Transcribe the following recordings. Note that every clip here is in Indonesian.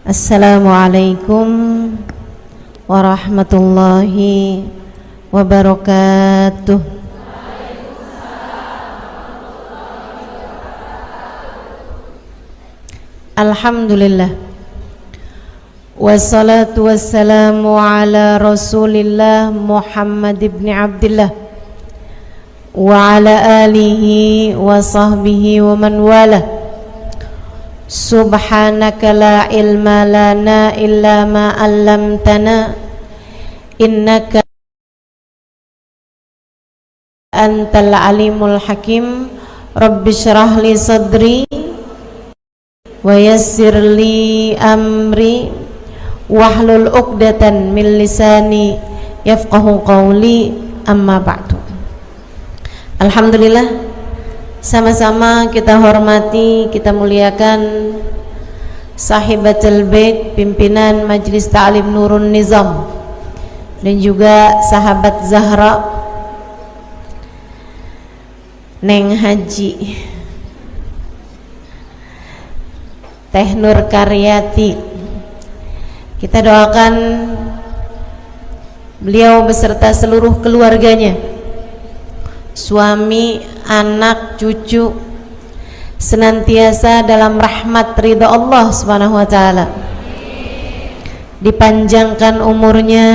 Assalamualaikum warahmatullahi wabarakatuh. Alhamdulillah, wassalatu wassalamu ala Rasulillah Muhammad ibn Abdillah wa ala alihi wa sahbihi wa man walah. Subhanaka la ilma lana illa ma 'allamtana innaka antal alimul hakim. Rabbi shrah li sadri wa yassir li amri wahlul 'uqdatan min lisani yafqahu qawli, amma ba'du. Alhamdulillah, sama-sama kita hormati, kita muliakan Sahibatul Bait, pimpinan Majelis Ta'lim Nurun Nizam, dan juga sahabat Zahra Neng Haji Teh Nur Karyati. Kita doakan beliau beserta seluruh keluarganya, suami, anak, cucu, senantiasa dalam rahmat ridha Allah Subhanahu wa ta'ala. Dipanjangkan umurnya,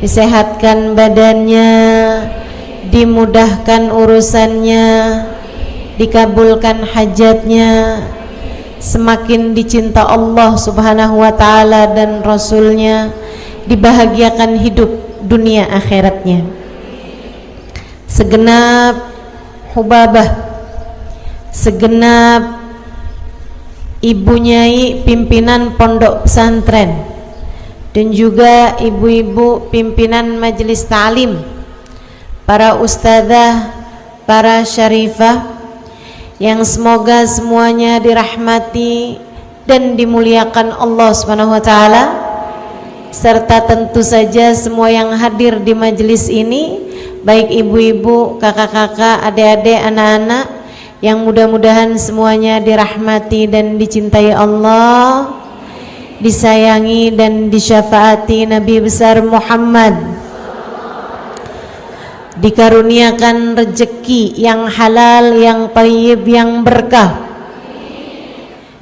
disehatkan badannya, dimudahkan urusannya, dikabulkan hajatnya, semakin dicinta Allah Subhanahu wa ta'ala dan Rasulnya, dibahagiakan hidup dunia akhiratnya. Segenap hubabah, segenap ibu nyai pimpinan pondok pesantren, dan juga ibu-ibu pimpinan majelis ta'lim, para ustadzah, para syarifah, yang semoga semuanya dirahmati dan dimuliakan Allah Subhanahu wa ta'ala, serta tentu saja semua yang hadir di majelis ini, baik ibu-ibu, kakak-kakak, adik-adik, anak-anak, yang mudah-mudahan semuanya dirahmati dan dicintai Allah, disayangi dan disyafaati Nabi besar Muhammad, dikaruniakan rezeki yang halal, yang thayyib, yang berkah,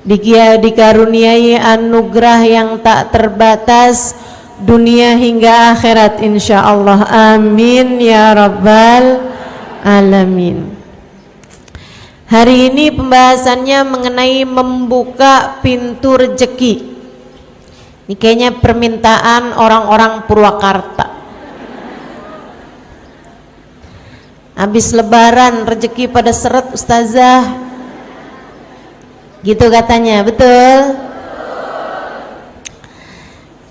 dikaruniai anugerah yang tak terbatas dunia hingga akhirat insyaallah, amin ya rabbal alamin. Hari ini pembahasannya mengenai membuka pintu rezeki. Ini kayaknya permintaan orang-orang Purwakarta. Habis lebaran rezeki pada seret ustazah, gitu katanya, betul?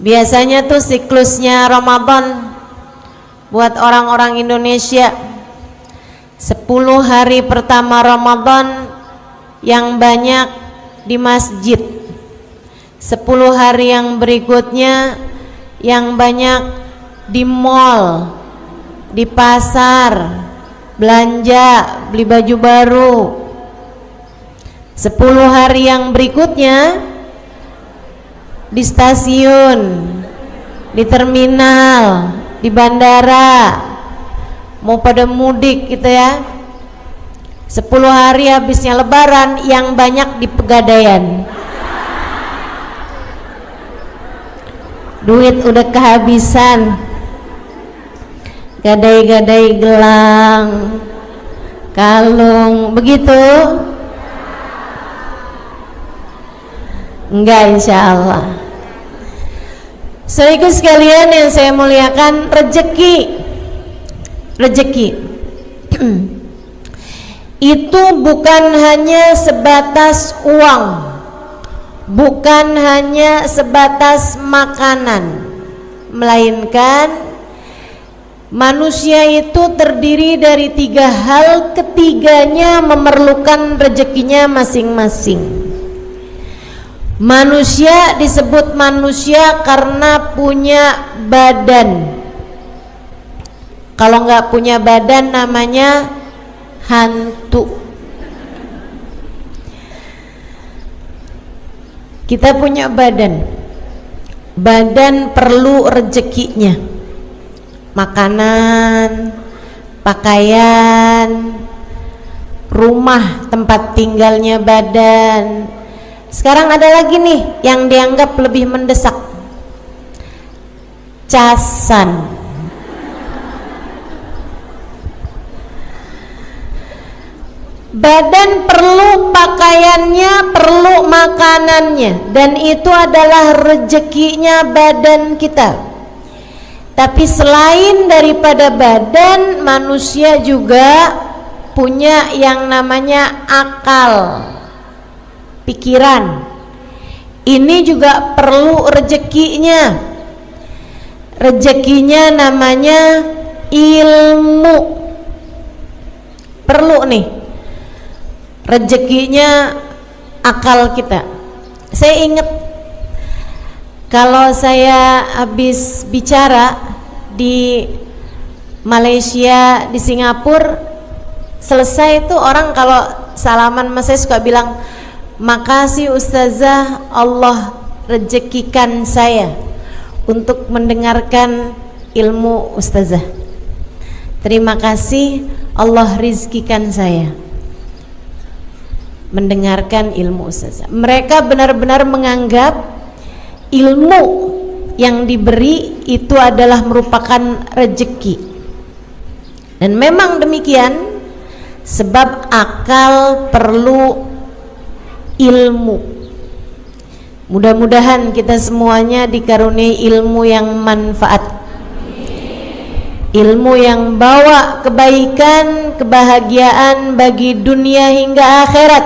Biasanya tuh siklusnya Ramadan buat orang-orang Indonesia, 10 hari pertama Ramadan yang banyak di masjid, 10 hari yang berikutnya yang banyak di mall, di pasar, belanja, beli baju baru. 10 hari yang berikutnya di stasiun, di terminal, di bandara, mau pada mudik gitu ya. 10 hari habisnya lebaran yang banyak di Pegadaian. Duit udah kehabisan, gadai-gadai gelang, kalung, begitu? Enggak, insya Allah. Saudaraku sekalian yang saya muliakan, rezeki itu bukan hanya sebatas uang, bukan hanya sebatas makanan, melainkan manusia itu terdiri dari 3 hal, ketiganya memerlukan rezekinya masing-masing. Manusia disebut manusia karena punya badan. Kalau nggak punya badan namanya hantu. Kita punya badan. Badan perlu rezekinya. Makanan, pakaian, rumah tempat tinggalnya badan. Sekarang ada lagi nih yang dianggap lebih mendesak. Casan. Badan perlu pakaiannya, perlu makanannya, dan itu adalah rezekinya badan kita. Tapi selain daripada badan, manusia juga punya yang namanya akal, pikiran. Ini juga perlu rezekinya. Rezekinya namanya ilmu. Perlu nih rezekinya akal kita. Saya ingat kalau saya habis bicara di Malaysia, di Singapura, selesai itu orang kalau salaman sama saya suka bilang, makasih Ustazah, Allah rezekikan saya untuk mendengarkan ilmu Ustazah. Terima kasih, Allah rizkikan saya mendengarkan ilmu Ustazah. Mereka benar-benar menganggap ilmu yang diberi itu adalah merupakan rezeki. Dan memang demikian, sebab akal perlu ilmu. Mudah-mudahan kita semuanya dikaruniai ilmu yang manfaat, ilmu yang bawa kebaikan, kebahagiaan bagi dunia hingga akhirat,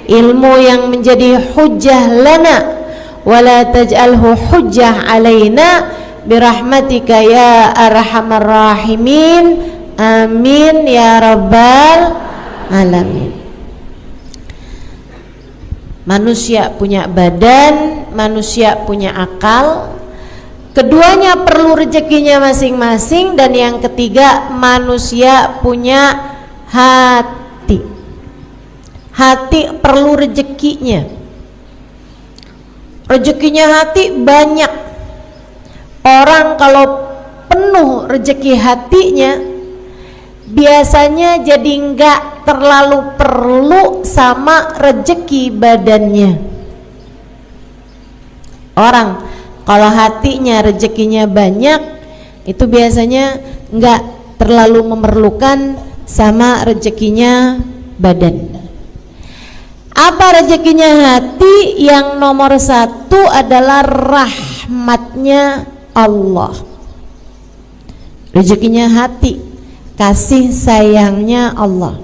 ilmu yang menjadi hujjah lana wala taj'alhu hujjah alaina birahmatika ya arhamar rahimin, amin ya rabbal alamin. Manusia punya badan, manusia punya akal, keduanya perlu rezekinya masing-masing. Dan yang ketiga, manusia punya hati. Hati perlu rezekinya. Rezekinya hati banyak. Orang kalau penuh rezeki hatinya, biasanya jadi enggak terlalu perlu sama rezeki badannya. Orang kalau hatinya rezekinya banyak, itu biasanya enggak terlalu memerlukan sama rezekinya badan. Apa rezekinya hati? Yang nomor satu adalah rahmatnya Allah. Rezekinya hati, kasih sayangnya Allah.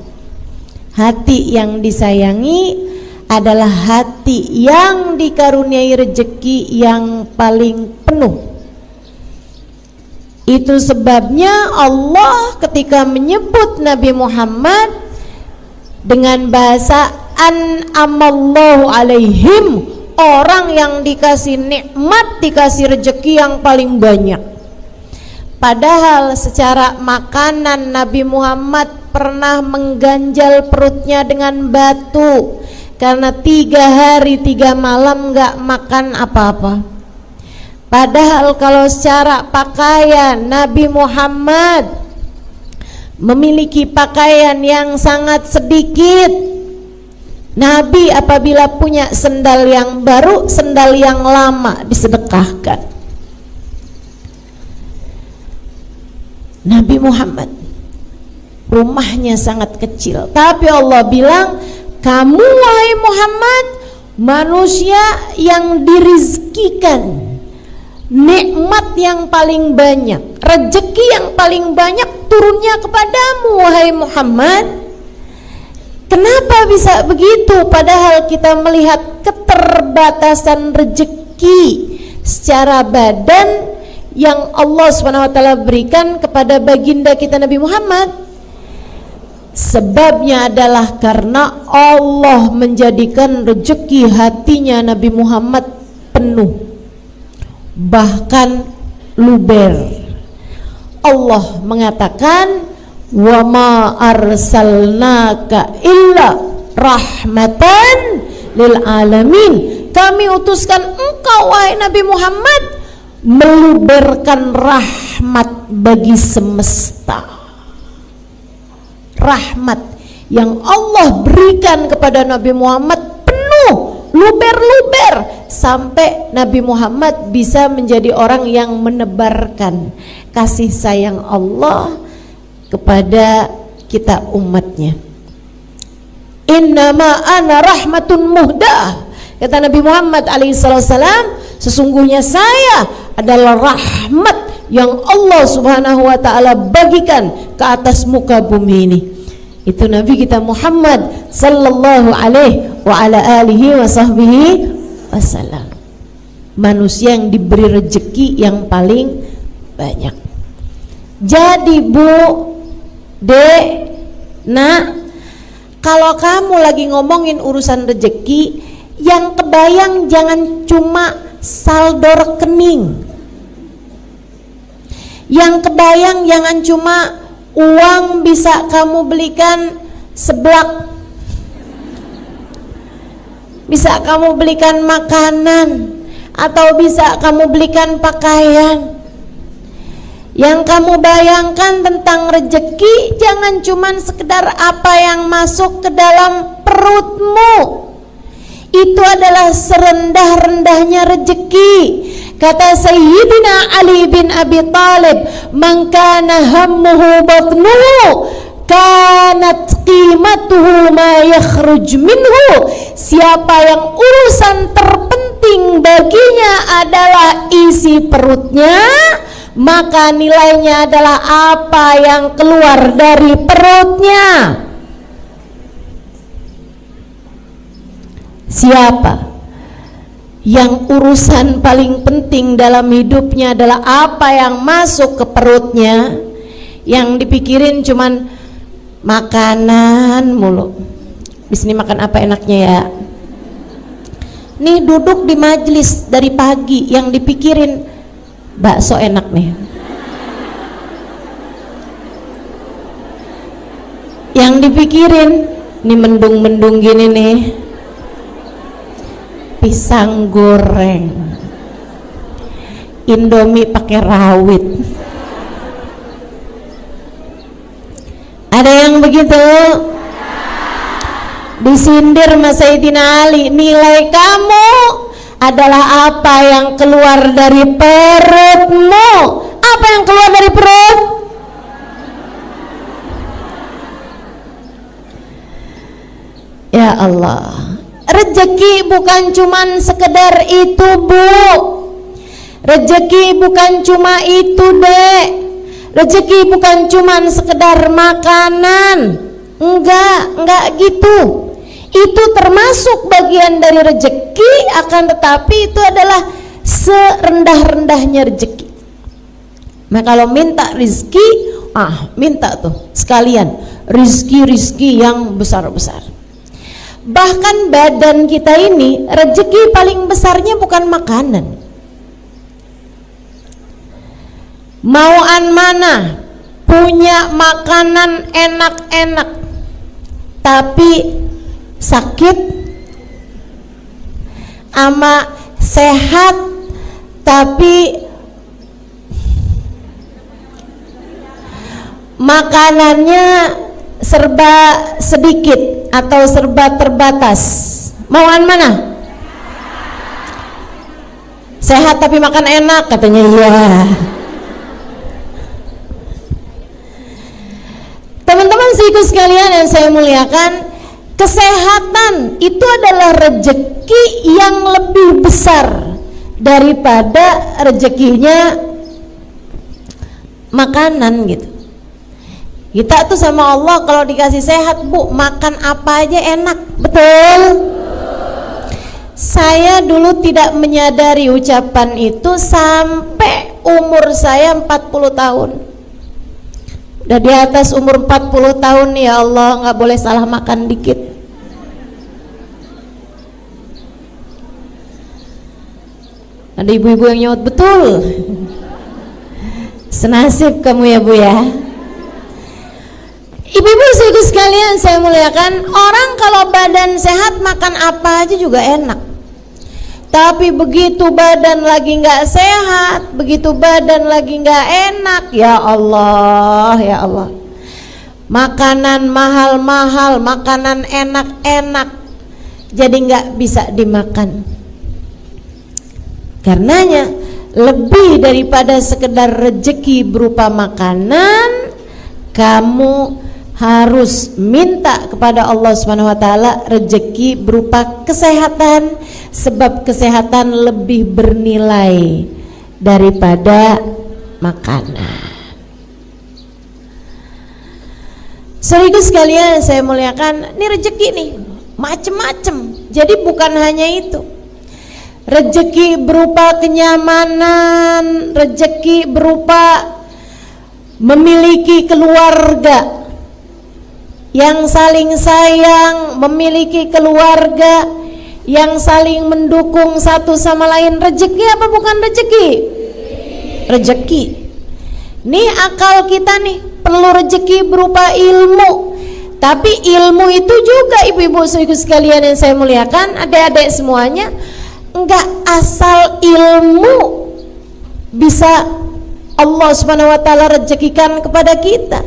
Hati yang disayangi adalah hati yang dikaruniai rezeki yang paling penuh. Itu sebabnya Allah ketika menyebut Nabi Muhammad dengan bahasa an'amallahu alaihim, orang yang dikasih nikmat, dikasih rezeki yang paling banyak. Padahal secara makanan Nabi Muhammad pernah mengganjal perutnya dengan batu karena 3 hari 3 malam gak makan apa-apa. Padahal kalau secara pakaian Nabi Muhammad memiliki pakaian yang sangat sedikit. Nabi apabila punya sendal yang baru, sendal yang lama disedekahkan. Nabi Muhammad rumahnya sangat kecil, tapi Allah bilang, kamu wahai Muhammad manusia yang dirizkikan nikmat yang paling banyak, rezeki yang paling banyak turunnya kepadamu wahai Muhammad. Kenapa bisa begitu? Padahal kita melihat keterbatasan rezeki secara badan yang Allah SWT berikan kepada baginda kita Nabi Muhammad. Sebabnya adalah karena Allah menjadikan rezeki hatinya Nabi Muhammad penuh, bahkan luber. Allah mengatakan, wa ma arsalnaka illa rahmatan lil alamin. kami utuskan engkau wahai Nabi Muhammad meluberkan rahmat bagi semesta. Rahmat yang Allah berikan kepada Nabi Muhammad penuh, luber-luber, sampai Nabi Muhammad bisa menjadi orang yang menebarkan kasih sayang Allah kepada kita umatnya. Innama ana rahmatun muhdah, kata Nabi Muhammad alaihissalam, sesungguhnya saya adalah rahmat yang Allah subhanahu wa ta'ala bagikan ke atas muka bumi ini. Itu Nabi kita Muhammad sallallahu alaihi wa ala alihi wa sahbihi wasallam, manusia yang diberi rezeki yang paling banyak. Jadi Bu, Dek, Nak, kalau kamu lagi ngomongin urusan rezeki, yang kebayang jangan cuma saldo rekening, yang kebayang jangan cuma uang bisa kamu belikan seblak, bisa kamu belikan makanan, atau bisa kamu belikan pakaian. Yang kamu bayangkan tentang rezeki jangan cuman sekedar apa yang masuk ke dalam perutmu. Itu adalah serendah-rendahnya rezeki. Kata Sayyidina Ali bin Abi Thalib, "Man kana hammuhu batnuhu, kanat qimatuhu ma yakhruj minhu." Siapa yang urusan terpenting baginya adalah isi perutnya, maka nilainya adalah apa yang keluar dari perutnya. Siapa yang urusan paling penting dalam hidupnya adalah apa yang masuk ke perutnya, yang dipikirin cuman makanan mulu. Di sini makan apa enaknya ya? Nih duduk di majelis dari pagi, yang dipikirin bakso enak nih. Yang dipikirin nih mendung-mendung gini nih, pisang goreng, Indomie pakai rawit. Ada yang begitu? Disindir Mas Sayyidina Ali, nilai kamu adalah apa yang keluar dari perutmu. Apa yang keluar dari perut? Ya Allah, rezeki bukan cuman sekedar itu Bu, rezeki bukan cuma itu Dek, rezeki bukan cuman sekedar makanan, enggak gitu. Itu termasuk bagian dari rezeki, akan tetapi itu adalah serendah-rendahnya rezeki. Nah kalau minta rizki, minta tuh sekalian rizki yang besar-besar. Bahkan badan kita ini, rezeki paling besarnya bukan makanan. Mauan mana punya makanan enak-enak tapi sakit, ama sehat tapi makanannya serba sedikit atau serba terbatas. Mauan mana? Sehat tapi makan enak, katanya iya. Teman-teman seiku sekalian yang saya muliakan, kesehatan itu adalah rezeki yang lebih besar daripada rezekinya makanan gitu. Kita tuh sama Allah kalau dikasih sehat Bu, makan apa aja enak, betul? Saya dulu tidak menyadari ucapan itu sampai umur saya 40 tahun. Udah di atas umur 40 tahun nih, ya Allah, nggak boleh salah makan dikit. Ada ibu-ibu yang nyaut, betul. Senasib kamu ya Bu ya. Ibu-ibu saudara sekalian saya muliakan, orang kalau badan sehat makan apa aja juga enak. Tapi begitu badan lagi nggak sehat, begitu badan lagi nggak enak, ya Allah, ya Allah. Makanan mahal-mahal, makanan enak-enak, jadi nggak bisa dimakan. Karenanya lebih daripada sekedar rezeki berupa makanan, kamu harus minta kepada Allah Subhanahu wa taala rezeki berupa kesehatan, sebab kesehatan lebih bernilai daripada makanan. Saudara sekalian saya muliakan, ini rezeki nih macem-macem. Jadi bukan hanya itu. Rezeki berupa kenyamanan, rezeki berupa memiliki keluarga yang saling sayang, memiliki keluarga yang saling mendukung satu sama lain. Rezeki apa bukan rezeki? Rezeki. Nih akal kita nih perlu rezeki berupa ilmu. Tapi ilmu itu juga ibu-ibu sekalian yang saya muliakan, adik-adik semuanya, enggak asal ilmu bisa Allah Subhanahu wa taala rezekikan kepada kita.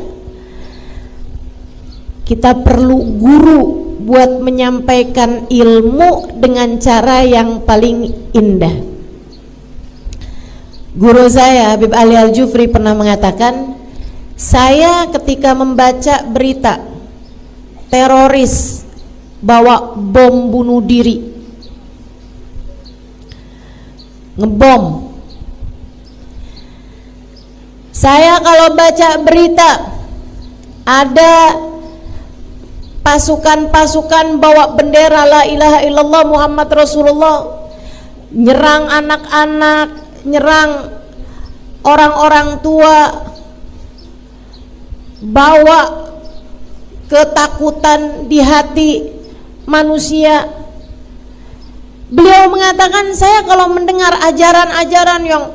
Kita perlu guru buat menyampaikan ilmu dengan cara yang paling indah. Guru saya Habib Ali Al-Jufri pernah mengatakan, saya ketika membaca berita teroris bawa bom bunuh diri, ngebom, saya kalau baca berita ada pasukan-pasukan bawa bendera la ilaha illallah Muhammad Rasulullah, nyerang anak-anak, nyerang orang-orang tua, bawa ketakutan di hati manusia. Beliau mengatakan, saya kalau mendengar ajaran-ajaran yang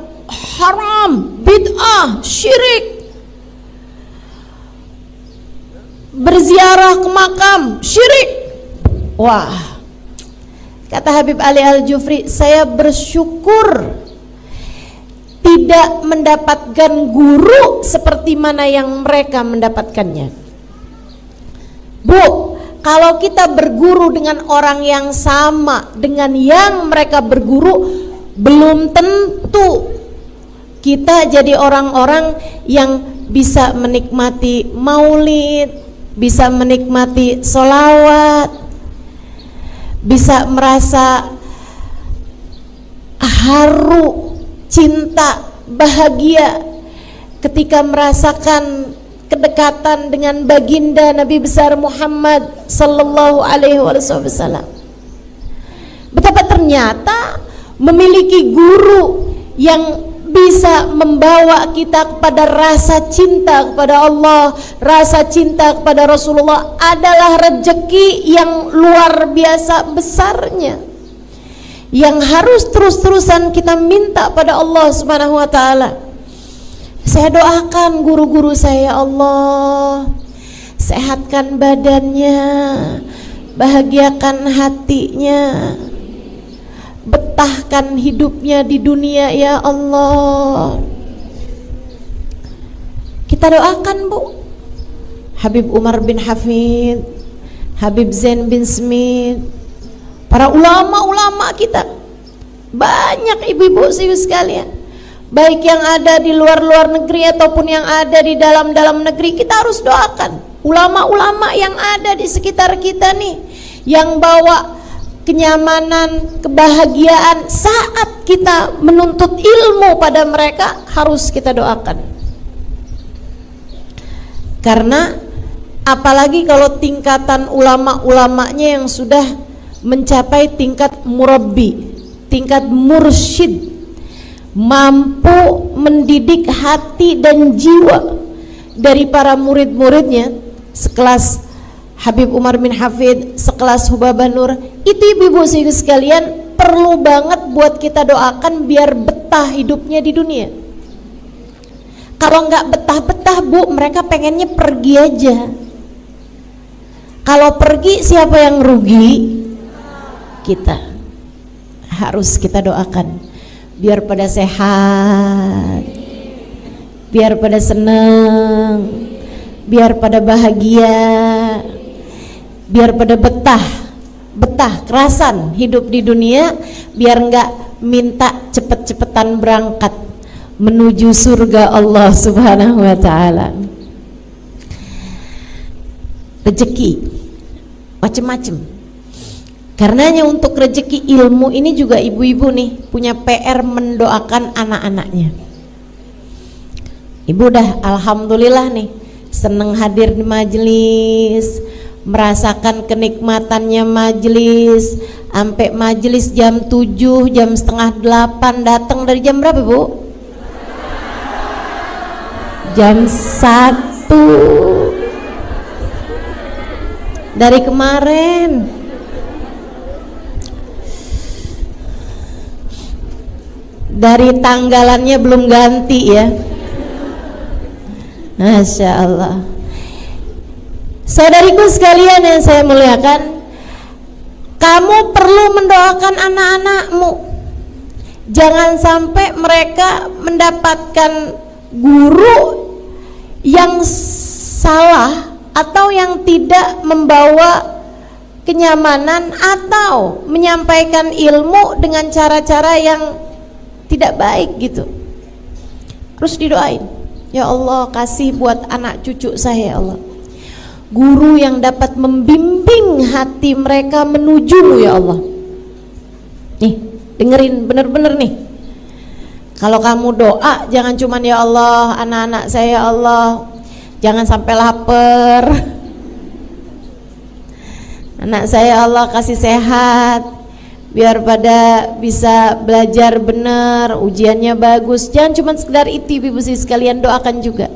haram, bid'ah, syirik, berziarah ke makam, syirik, wah, kata Habib Ali Al-Jufri, saya bersyukur tidak mendapatkan guru seperti mana yang mereka mendapatkannya. Bu, kalau kita berguru dengan orang yang sama dengan yang mereka berguru, belum tentu kita jadi orang-orang yang bisa menikmati maulid, bisa menikmati sholawat, bisa merasa haru, cinta, bahagia ketika merasakan kedekatan dengan baginda Nabi besar Muhammad sallallahu alaihi wasallam. Betapa ternyata memiliki guru yang bisa membawa kita kepada rasa cinta kepada Allah, rasa cinta kepada Rasulullah adalah rezeki yang luar biasa besarnya, yang harus terus-terusan kita minta pada Allah Subhanahu wa taala. Saya doakan guru-guru saya, Allah sehatkan badannya, bahagiakan hatinya, betahkan hidupnya di dunia, ya Allah. Kita doakan, Bu, Habib Umar bin Hafid, Habib Zain bin Smith, para ulama-ulama kita, banyak ibu-ibu sekalian, baik yang ada di luar negeri ataupun yang ada di dalam negeri. Kita harus doakan ulama-ulama yang ada di sekitar kita nih, yang bawa kenyamanan, kebahagiaan saat kita menuntut ilmu pada mereka, harus kita doakan. Karena apalagi kalau tingkatan ulama-ulamanya yang sudah mencapai tingkat murabbi, tingkat mursyid, mampu mendidik hati dan jiwa dari para murid-muridnya, sekelas Habib Umar bin Hafid, sekelas Hubabah Nur. Itu ibu-ibu sekalian perlu banget buat kita doakan biar betah hidupnya di dunia. Kalau nggak betah-betah, Bu, mereka pengennya pergi aja. Kalau pergi siapa yang rugi? Kita. harus kita doakan biar pada sehat, biar pada seneng, biar pada bahagia, biar pada betah kerasan hidup di dunia, biar enggak minta cepet-cepetan berangkat menuju surga Allah Subhanahu wa ta'ala. Rezeki macem-macem. Karenanya untuk rezeki ilmu ini juga ibu-ibu nih punya PR mendoakan anak-anaknya. Ibu udah alhamdulillah nih seneng hadir di majelis, merasakan kenikmatannya majelis, sampai majelis jam 7, jam setengah 8, datang dari jam berapa Bu? Jam 1 dari kemarin. Dari tanggalannya belum ganti ya. Masya Allah. Saudariku sekalian yang saya muliakan, kamu perlu mendoakan anak-anakmu. Jangan sampai mereka mendapatkan guru yang salah atau yang tidak membawa kenyamanan atau menyampaikan ilmu dengan cara-cara yang tidak baik gitu. Terus didoain, ya Allah kasih buat anak cucu saya ya Allah guru yang dapat membimbing hati mereka menuju ya Allah. Nih dengerin bener-bener nih, kalau kamu doa jangan cuman ya Allah anak-anak saya ya Allah jangan sampai lapar, anak saya ya Allah kasih sehat biar pada bisa belajar benar, ujiannya bagus. Jangan cuma sekedar itu ibu sekalian, doakan juga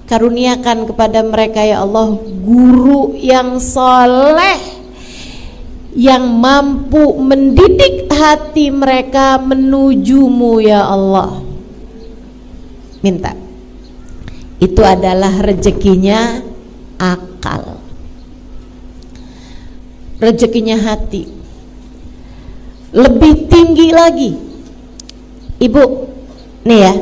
karuniakan kepada mereka ya Allah guru yang soleh, yang mampu mendidik hati mereka menujumu ya Allah. Minta itu adalah rezekinya akal, rezekinya hati. Lebih tinggi lagi ibu nih ya,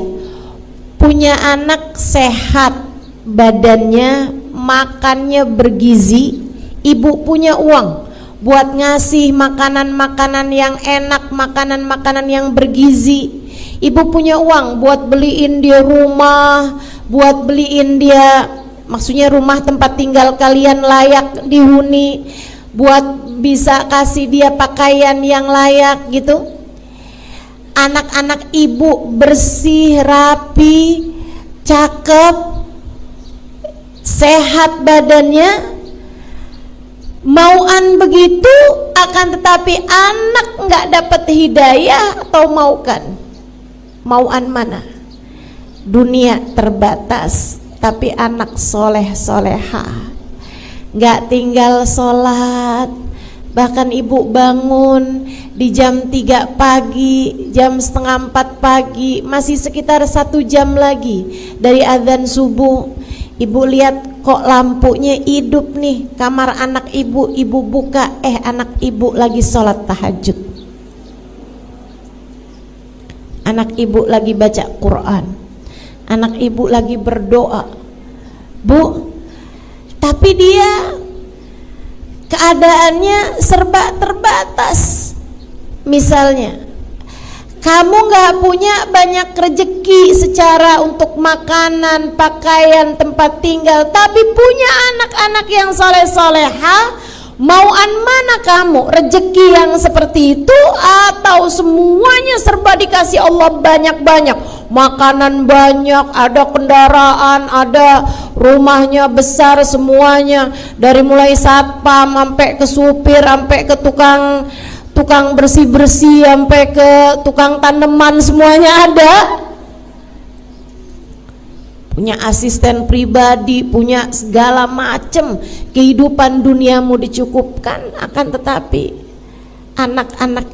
punya anak sehat badannya, makannya bergizi, ibu punya uang buat ngasih makanan-makanan yang enak, makanan-makanan yang bergizi. Ibu punya uang buat beliin dia rumah, buat beliin dia, maksudnya rumah tempat tinggal kalian layak dihuni, buat bisa kasih dia pakaian yang layak gitu. Anak-anak ibu bersih, rapi, cakep, sehat badannya, mauan begitu, akan tetapi anak nggak dapat hidayah atau maukan. Mauan mana? Dunia terbatas, tapi anak soleh soleha nggak tinggal sholat. Bahkan ibu bangun di jam 3 pagi, jam setengah 4 pagi, masih sekitar 1 jam lagi dari adzan subuh. Ibu lihat kok lampunya hidup nih kamar anak ibu, ibu buka, anak ibu lagi sholat tahajud, anak ibu lagi baca Quran, anak ibu lagi berdoa. Bu, tapi dia keadaannya serba terbatas. Misalnya kamu gak punya banyak rezeki secara untuk makanan, pakaian, tempat tinggal, tapi punya anak-anak yang soleh-soleha, mauan mana kamu? Rezeki yang seperti itu atau semuanya serba dikasih Allah banyak-banyak, makanan banyak, ada kendaraan, ada rumahnya besar semuanya, dari mulai satpam sampai ke supir, sampai ke tukang bersih-bersih, sampai ke tukang tanaman, semuanya ada. Punya asisten pribadi, punya segala macam, kehidupan duniamu dicukupkan. Akan tetapi anak-anak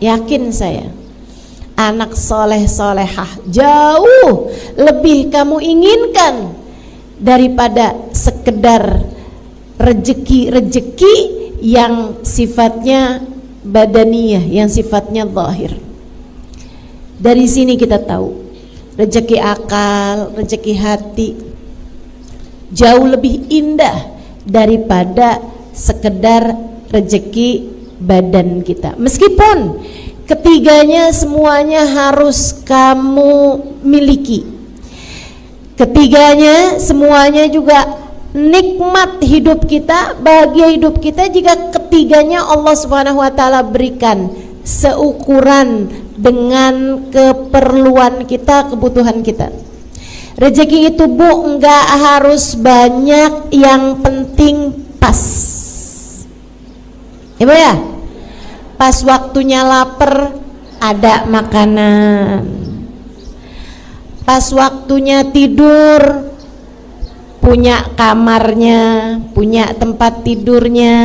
yakin saya, anak soleh-solehah jauh lebih kamu inginkan daripada sekedar rezeki-rezeki yang sifatnya badaniyah, yang sifatnya zahir. Dari sini kita tahu rezeki akal, rezeki hati jauh lebih indah daripada sekedar rezeki badan kita. Meskipun ketiganya semuanya harus kamu miliki, ketiganya semuanya juga nikmat hidup kita, bahagia hidup kita jika ketiganya Allah Subhanahu wa taala berikan seukuran dengan keperluan kita, kebutuhan kita. Rezeki itu Bu enggak harus banyak, yang penting pas. Ibu ya, pas waktunya lapar ada makanan, pas waktunya tidur punya kamarnya, punya tempat tidurnya,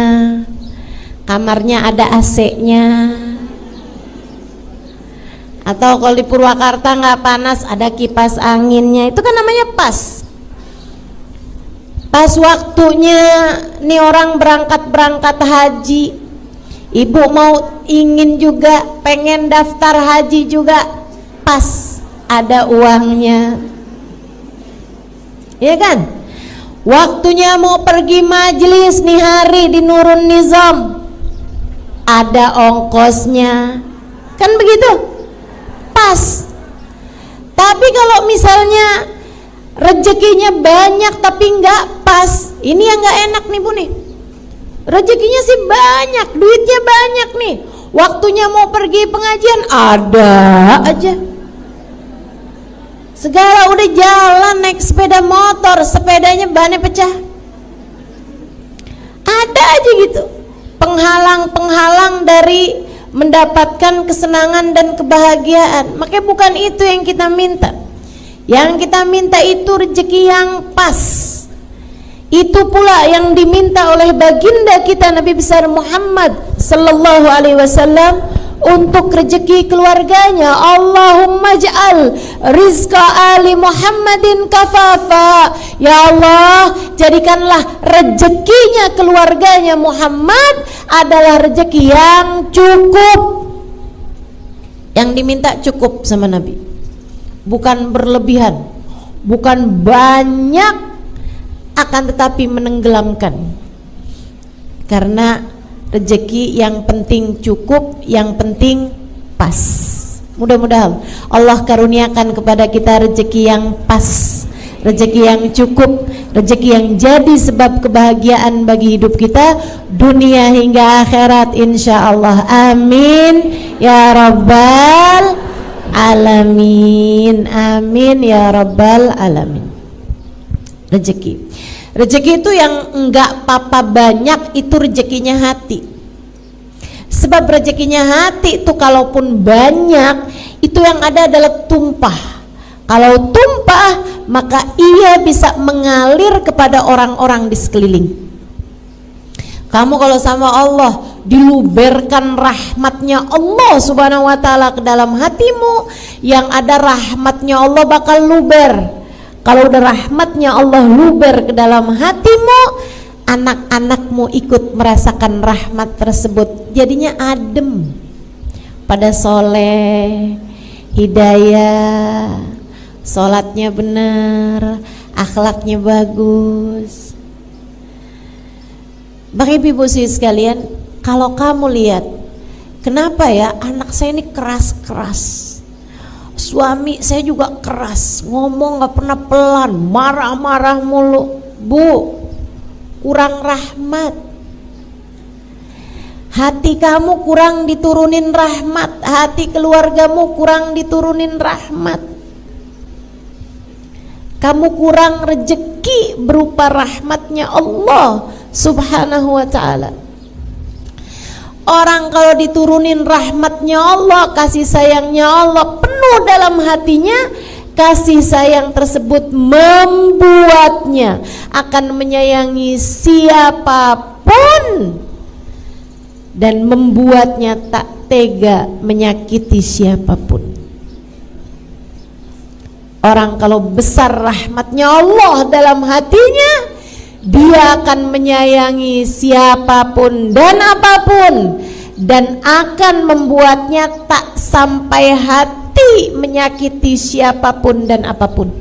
kamarnya ada AC-nya. Atau kalau di Purwakarta nggak panas, ada kipas anginnya. Itu kan namanya pas. Pas waktunya nih orang berangkat haji, ibu mau ingin juga pengen daftar haji juga, pas ada uangnya, ya kan? Waktunya mau pergi majelis nih hari di Nurun Nizam, ada ongkosnya, kan begitu? Pas. Tapi kalau misalnya rezekinya banyak tapi nggak pas, ini yang nggak enak nih Bu nih. Rezekinya sih banyak, duitnya banyak nih, waktunya mau pergi pengajian ada aja. Segala udah jalan naik sepeda motor, sepedanya bannya pecah, ada aja gitu penghalang-penghalang dari mendapatkan kesenangan dan kebahagiaan. Makanya bukan itu yang kita minta. Yang kita minta itu rezeki yang pas. Itu pula yang diminta oleh baginda kita Nabi besar Muhammad sallallahu alaihi wasallam untuk rezeki keluarganya. Allahumma ja'al rizqa ali Muhammadin kafafa. Ya Allah, jadikanlah rezekinya keluarganya Muhammad adalah rezeki yang cukup. Yang diminta cukup sama Nabi, bukan berlebihan, bukan banyak, akan tetapi menenggelamkan. Karena rezeki yang penting cukup, yang penting pas. Mudah-mudahan Allah karuniakan kepada kita rezeki yang pas, rezeki yang cukup, rezeki yang jadi sebab kebahagiaan bagi hidup kita dunia hingga akhirat insyaallah. Amin ya rabbal alamin. Amin ya rabbal alamin. Rezeki itu yang enggak apa-apa banyak, itu rezekinya hati. Sebab rezekinya hati itu kalaupun banyak, itu yang ada adalah tumpah. Kalau tumpah, maka ia bisa mengalir kepada orang-orang di sekeliling. Kamu kalau sama Allah, diluberkan rahmatnya Allah subhanahu wa ta'ala ke dalam hatimu, yang ada rahmatnya Allah bakal luber. Kalau udah rahmatnya Allah luber ke dalam hatimu, anak-anakmu ikut merasakan rahmat tersebut, jadinya adem, pada soleh, hidayah, sholatnya benar, akhlaknya bagus. Bapak Ibu sekalian, kalau kamu lihat, kenapa ya anak saya ini keras-keras, suami saya juga keras, ngomong gak pernah pelan, marah-marah mulu. Bu, kurang rahmat. Hati kamu kurang diturunin rahmat, hati keluargamu kurang diturunin rahmat. Kamu kurang rezeki berupa rahmatnya Allah subhanahu wa ta'ala. Orang kalau diturunin rahmatnya Allah, kasih sayangnya Allah penuh dalam hatinya, kasih sayang tersebut membuatnya akan menyayangi siapapun dan membuatnya tak tega menyakiti siapapun. Orang kalau besar rahmatnya Allah dalam hatinya, Dia akan menyayangi siapapun dan apapun, dan akan membuatnya tak sampai hati menyakiti siapapun dan apapun.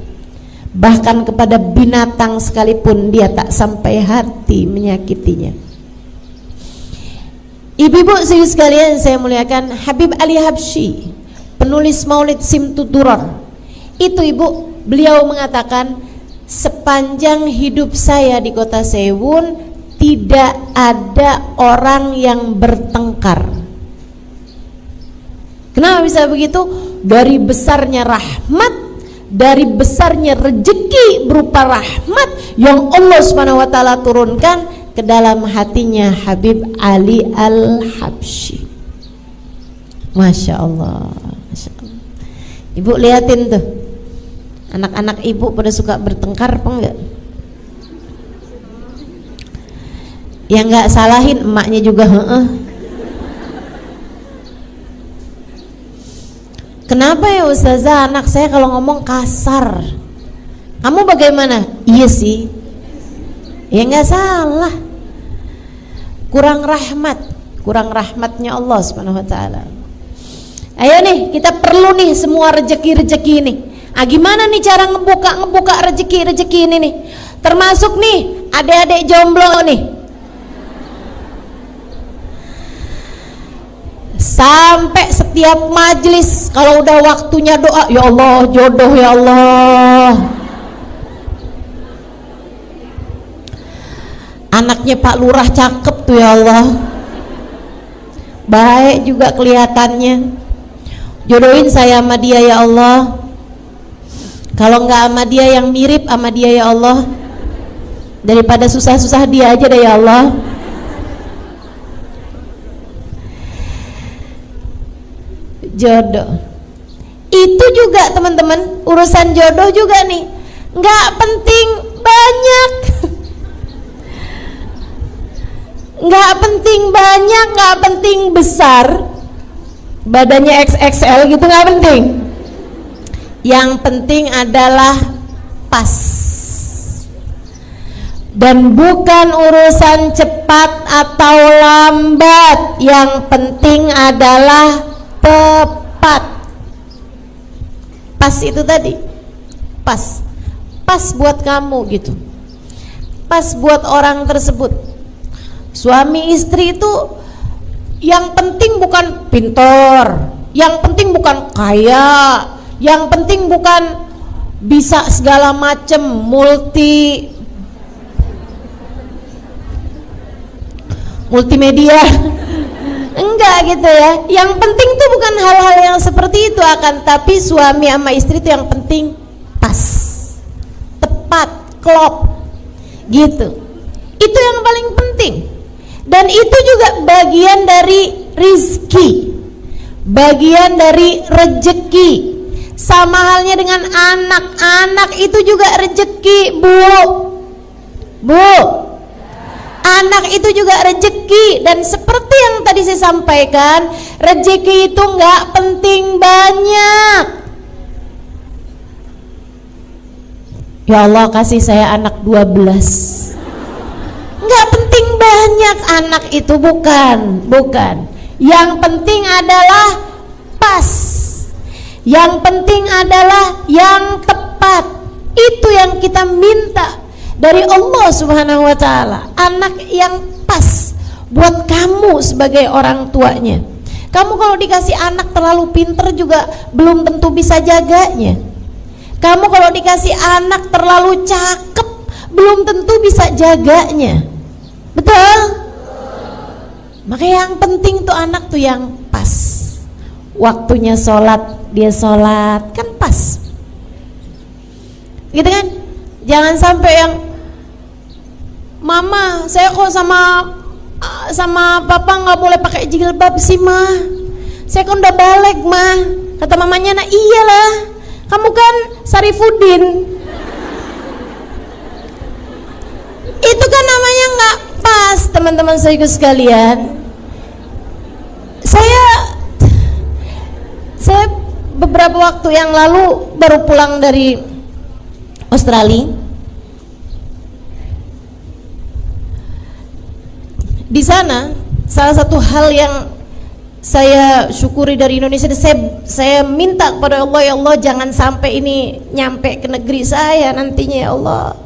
Bahkan kepada binatang sekalipun dia tak sampai hati menyakitinya. Ibu-ibu sekalian saya muliakan, Habib Ali Habsyi, penulis Maulid Simtud Durar, itu ibu, beliau mengatakan, sepanjang hidup saya di kota Sewun tidak ada orang yang bertengkar. Kenapa bisa begitu? Dari besarnya rahmat, dari besarnya rezeki berupa rahmat yang Allah Subhanahu wa taala turunkan ke dalam hatinya Habib Ali Al-Habsyi. Masya Allah, Masya Allah. Ibu liatin tuh, anak-anak ibu pada suka bertengkar apa enggak? Yang enggak salahin emaknya juga Kenapa ya Ustazah, anak saya kalau ngomong kasar? Kamu bagaimana? Iya sih. Ya enggak salah. Kurang rahmatnya Allah Subhanahu wa taala. Ayo nih, kita perlu nih semua rezeki-rezeki nih. Gimana nih cara ngebuka rezeki-rezeki ini nih? Termasuk nih adik-adik jomblo nih. Sampai setiap majelis kalau udah waktunya doa, ya Allah jodoh ya Allah. Anaknya Pak Lurah cakep tuh ya Allah. Baik juga kelihatannya. Jodohin saya sama dia ya Allah. Kalau enggak sama dia yang mirip sama dia ya Allah. Daripada susah-susah dia aja deh ya Allah. Jodoh itu juga teman-teman, urusan jodoh juga nih, nggak penting banyak, nggak penting besar, badannya XXL gitu, nggak penting. Yang penting adalah pas, dan bukan urusan cepat atau lambat. Yang penting adalah tepat. Pas itu tadi, pas buat kamu gitu, pas buat orang tersebut. Suami istri itu yang penting bukan pintar, yang penting bukan kaya, yang penting bukan bisa segala macem multimedia. Enggak gitu ya. Yang penting tuh bukan hal-hal yang seperti itu, akan tapi suami sama istri itu yang penting pas, tepat, klop gitu. Itu yang paling penting. Dan itu juga bagian dari rizki, bagian dari rejeki. Sama halnya dengan anak-anak itu juga rejeki, Bu. Anak itu juga rejeki, dan seperti yang tadi saya sampaikan, rejeki itu nggak penting banyak. Ya Allah kasih saya anak 12. Nggak penting banyak anak itu, bukan. Yang penting adalah pas. Yang penting adalah yang tepat. Itu yang kita minta dari Allah Subhanahu wa taala, anak yang pas buat kamu sebagai orang tuanya. Kamu kalau dikasih anak terlalu pinter juga belum tentu bisa jaganya. Kamu kalau dikasih anak terlalu cakep belum tentu bisa jaganya. Betul? Maka yang penting tuh anak tuh yang pas. Waktunya sholat, dia sholat, kan pas. Gitu kan? Jangan sampai yang Mama, saya kok sama papa nggak boleh pakai jilbab sih, Ma. Saya kan udah balik, Ma. Kata mamanya, nah iyalah, kamu kan Sarifuddin. Itu kan namanya nggak pas, teman-teman saya sekalian. Saya beberapa waktu yang lalu baru pulang dari Australia. Di sana salah satu hal yang saya syukuri dari Indonesia, saya minta kepada Allah, ya Allah jangan sampai ini nyampe ke negeri saya nantinya ya Allah.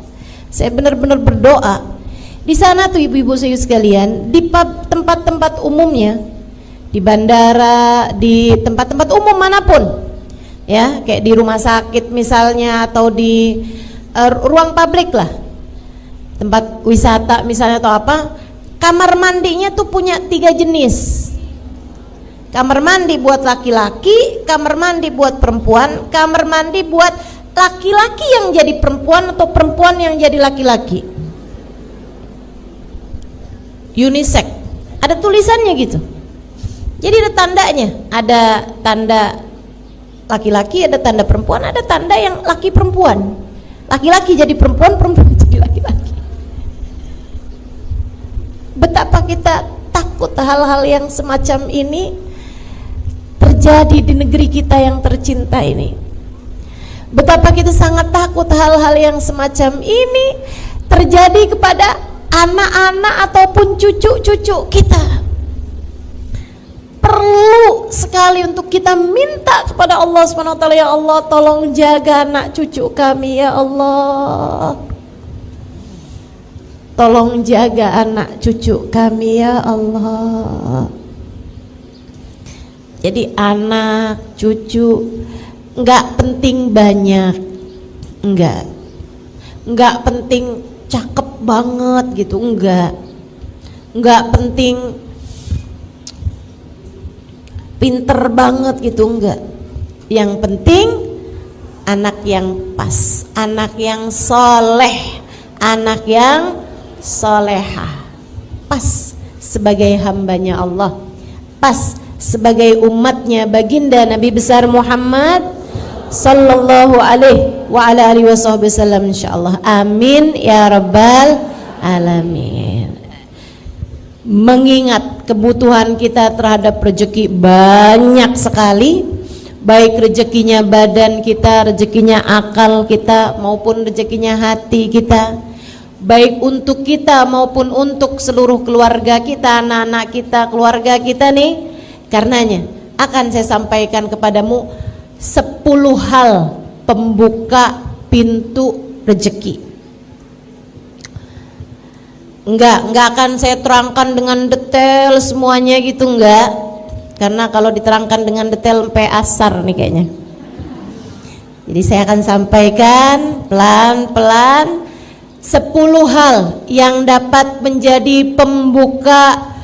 Saya benar-benar berdoa. Di sana tuh ibu-ibu saya sekalian, di tempat-tempat umumnya, di bandara, di tempat-tempat umum manapun, ya kayak di rumah sakit misalnya, atau di ruang publik lah, tempat wisata misalnya atau apa, kamar mandinya tuh punya 3 jenis. Kamar mandi buat laki-laki, kamar mandi buat perempuan, kamar mandi buat laki-laki yang jadi perempuan atau perempuan yang jadi laki-laki. Unisex. Ada tulisannya gitu. Jadi ada tandanya, ada tanda laki-laki, ada tanda perempuan, ada tanda yang laki perempuan. Laki-laki jadi perempuan, perempuan jadi laki-laki. Betapa kita takut hal-hal yang semacam ini terjadi di negeri kita yang tercinta ini. Betapa kita sangat takut hal-hal yang semacam ini terjadi kepada anak-anak ataupun cucu-cucu kita. Perlu sekali untuk kita minta kepada Allah SWT, ya Allah tolong jaga anak cucu kami ya Allah. Tolong jaga anak cucu kami ya Allah. Jadi anak, cucu enggak penting banyak, enggak penting cakep banget gitu, enggak penting pinter banget gitu, enggak. Yang penting anak yang pas, anak yang soleh, anak yang solehah, pas sebagai hambanya Allah, pas sebagai umatnya baginda Nabi besar Muhammad sallallahu alaihi wa ala alihi wasallam, insyaallah. Amin ya rabbal alamin. Mengingat kebutuhan kita terhadap rezeki banyak sekali, baik rezekinya badan kita, rezekinya akal kita, maupun rezekinya hati kita, baik untuk kita maupun untuk seluruh keluarga kita, anak-anak kita, keluarga kita nih. Karenanya akan saya sampaikan kepadamu 10 hal pembuka pintu rezeki. Enggak akan saya terangkan dengan detail semuanya gitu, enggak. Karena kalau diterangkan dengan detail sampai asar nih kayaknya. Jadi saya akan sampaikan pelan-pelan 10 hal yang dapat menjadi pembuka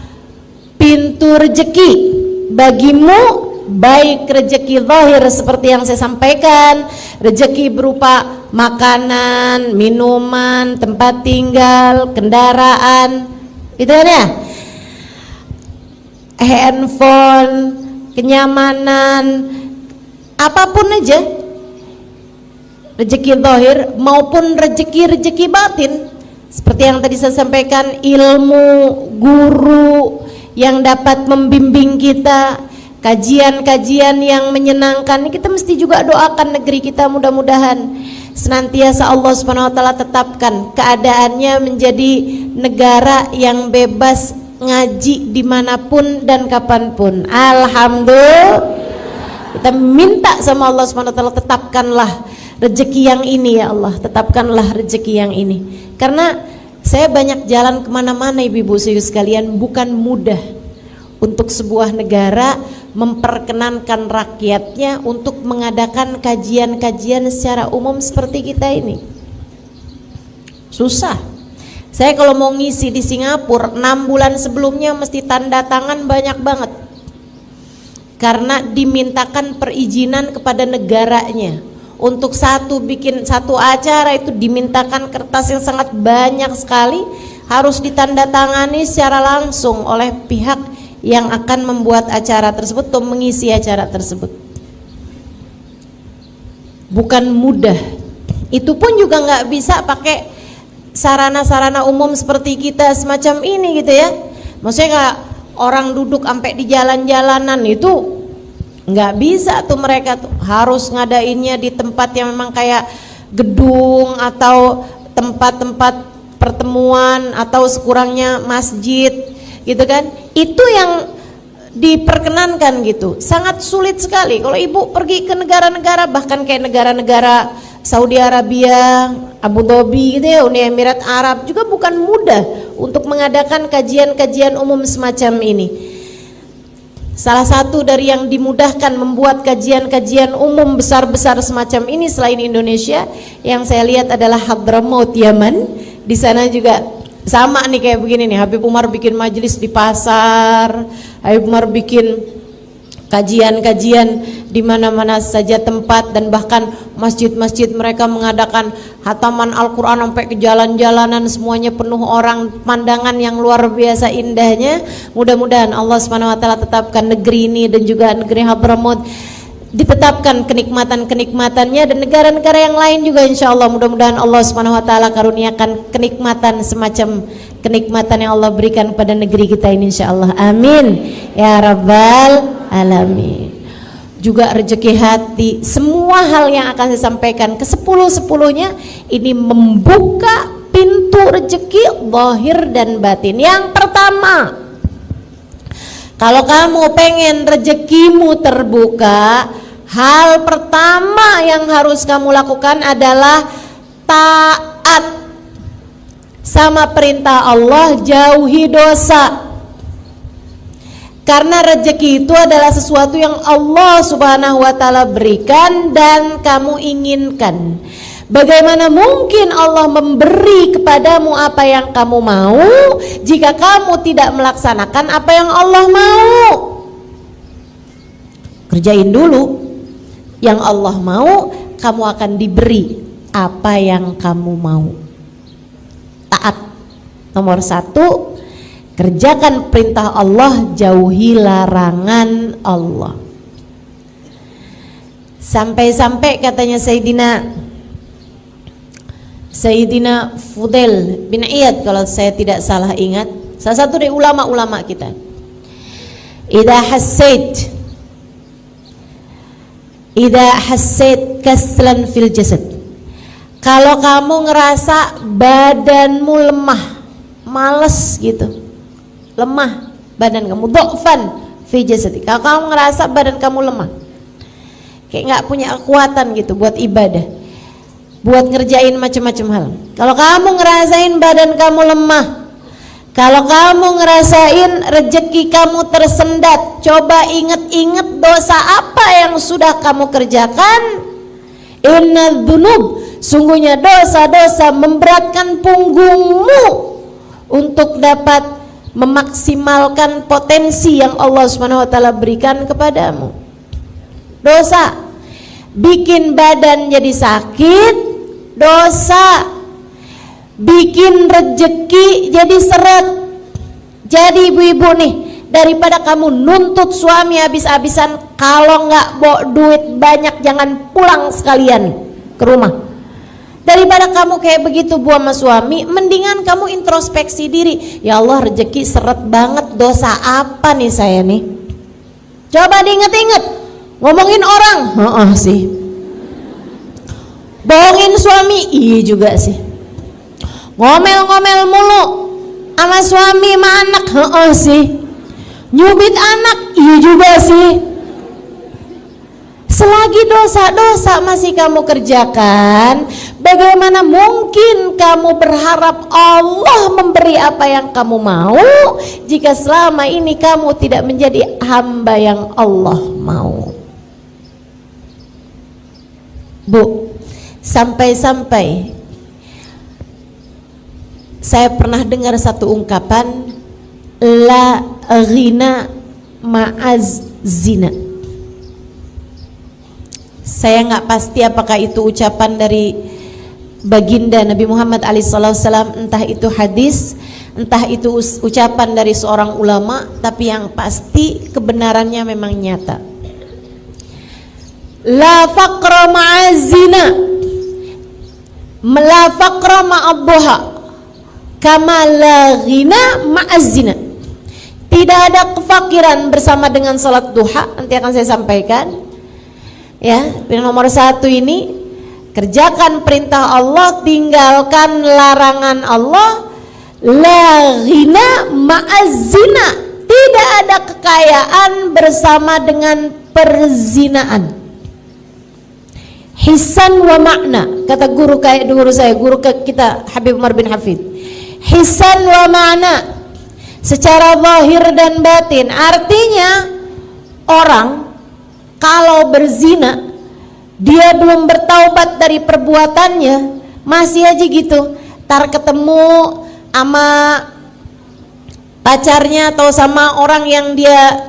pintu rezeki bagimu, baik rezeki zahir seperti yang saya sampaikan, rezeki berupa makanan, minuman, tempat tinggal, kendaraan, itu kan ya, handphone, kenyamanan, apapun aja, rezeki zahir maupun rezeki batin, seperti yang tadi saya sampaikan, ilmu, guru yang dapat membimbing kita, kajian-kajian yang menyenangkan. Kita mesti juga doakan negeri kita, mudah-mudahan senantiasa Allah SWT tetapkan keadaannya menjadi negara yang bebas ngaji dimanapun dan kapanpun. Alhamdulillah. Kita minta sama Allah SWT, tetapkanlah rezeki yang ini ya Allah, tetapkanlah rezeki yang ini. Karena saya banyak jalan kemana-mana ibu-ibu sekalian, bukan mudah untuk sebuah negara memperkenankan rakyatnya untuk mengadakan kajian-kajian secara umum seperti kita ini. Susah. Saya kalau mau ngisi di Singapura 6 bulan sebelumnya mesti tanda tangan banyak banget, karena dimintakan perizinan kepada negaranya. Untuk bikin satu acara itu dimintakan kertas yang sangat banyak sekali, harus ditandatangani secara langsung oleh pihak yang akan membuat acara tersebut atau mengisi acara tersebut. Bukan mudah. Itu pun juga nggak bisa pakai sarana-sarana umum seperti kita semacam ini gitu ya. Maksudnya nggak orang duduk sampai di jalan-jalanan, itu nggak bisa tuh, mereka tuh harus ngadainnya di tempat yang memang kayak gedung atau tempat-tempat pertemuan atau sekurangnya masjid gitu kan? Itu yang diperkenankan gitu. Sangat sulit sekali kalau ibu pergi ke negara-negara, bahkan kayak negara-negara Saudi Arabia, Abu Dhabi gitu ya, Uni Emirat Arab, juga bukan mudah untuk mengadakan kajian-kajian umum semacam ini. Salah satu dari yang dimudahkan membuat kajian-kajian umum besar-besar semacam ini selain Indonesia, yang saya lihat adalah Hadramaut, Yaman. Di sana juga sama nih kayak begini nih, Habib Umar bikin majelis di pasar, Habib Umar bikin kajian-kajian di mana-mana saja tempat, dan bahkan masjid-masjid mereka mengadakan hataman Al-Quran sampai ke jalan-jalanan, semuanya penuh orang, pandangan yang luar biasa indahnya. Mudah-mudahan Allah Subhanahu wa taala tetapkan negeri ini dan juga negeri Hadramaut ditetapkan kenikmatan-kenikmatannya, dan negara-negara yang lain juga insyaallah mudah-mudahan Allah Subhanahu wa taala karuniakan kenikmatan semacam kenikmatan yang Allah berikan pada negeri kita ini insyaallah. Amin ya rabbal alamin. Juga rezeki hati, semua hal yang akan saya sampaikan ke 10-10-nya ini membuka pintu rezeki zahir dan batin. Yang pertama, kalau kamu pengen rezekimu terbuka, hal pertama yang harus kamu lakukan adalah taat sama perintah Allah, jauhi dosa. Karena rezeki itu adalah sesuatu yang Allah Subhanahu wa taala berikan dan kamu inginkan. Bagaimana mungkin Allah memberi kepadamu apa yang kamu mau jika kamu tidak melaksanakan apa yang Allah mau? Kerjain dulu yang Allah mau, kamu akan diberi apa yang kamu mau. Taat. Nomor 1, kerjakan perintah Allah, jauhi larangan Allah. Sampai-sampai katanya Sayyidina Fudail bin Iyad, kalau saya tidak salah ingat, salah satu dari ulama-ulama kita, idza hassait kaslan fil jasad, kalau kamu ngerasa badanmu lemah, males gitu, lemah badan kamu, dhafan fi jasad, kalau kamu ngerasa badan kamu lemah, kayak nggak punya kekuatan gitu buat ibadah, buat ngerjain macam-macam hal. Kalau kamu ngerasain badan kamu lemah, kalau kamu ngerasain rezeki kamu tersendat, coba ingat-ingat dosa apa yang sudah kamu kerjakan. Inna dzunub, sungguhnya dosa-dosa memberatkan punggungmu untuk dapat memaksimalkan potensi yang Allah Subhanahu wa taala berikan kepadamu. Dosa bikin badan jadi sakit, dosa bikin rezeki jadi seret. Jadi ibu-ibu nih, daripada kamu nuntut suami habis-habisan, kalau nggak bawa duit banyak jangan pulang sekalian ke rumah. Daripada kamu kayak begitu bu sama suami, mendingan kamu introspeksi diri. Ya Allah, rezeki seret banget, dosa apa nih saya nih? Coba diinget-inget. Ngomongin orang, sih. Bohongin suami, iya juga sih. Ngomel-ngomel mulu sama suami sama anak, sih. Nyubit anak, iya juga sih. Selagi dosa-dosa masih kamu kerjakan, bagaimana mungkin kamu berharap Allah memberi apa yang kamu mau jika selama ini kamu tidak menjadi hamba yang Allah mau? Bu, sampai-sampai saya pernah dengar satu ungkapan, la ghina ma'az zina. Saya nggak pasti apakah itu ucapan dari baginda Nabi Muhammad SAW, entah itu hadis, entah itu ucapan dari seorang ulama, tapi yang pasti kebenarannya memang nyata. La faqra ma'az zina, la faqra ma'ad-duha, kama la ghina ma'az zina. Tidak ada kefakiran bersama dengan salat duha. Nanti akan saya sampaikan. Ya, nomor 1 ini, kerjakan perintah Allah, tinggalkan larangan Allah. La ghina ma'az-zina, tidak ada kekayaan bersama dengan perzinaan. Hisan wa makna, kata guru saya, guru kita Habib Umar bin Hafid. Hisan wa makna, secara zahir dan batin. Artinya orang kalau berzina, dia belum bertaubat dari perbuatannya, masih aja gitu, tar ketemu sama pacarnya atau sama orang yang dia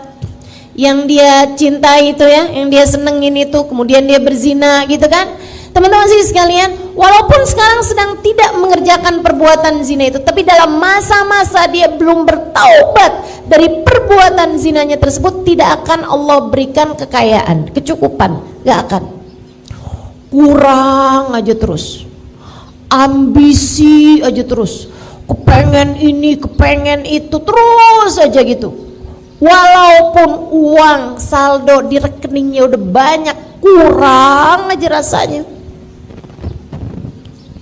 cintai itu ya, yang dia senengin itu, kemudian dia berzina gitu kan. Teman-teman sih sekalian, walaupun sekarang sedang tidak mengerjakan perbuatan zina itu, tapi dalam masa-masa dia belum bertaubat dari perbuatan zinanya tersebut, tidak akan Allah berikan kekayaan, kecukupan, gak akan. Kurang aja terus, ambisi aja terus, kepengen ini, kepengen itu, terus aja gitu. Walaupun uang saldo di rekeningnya udah banyak, kurang aja rasanya.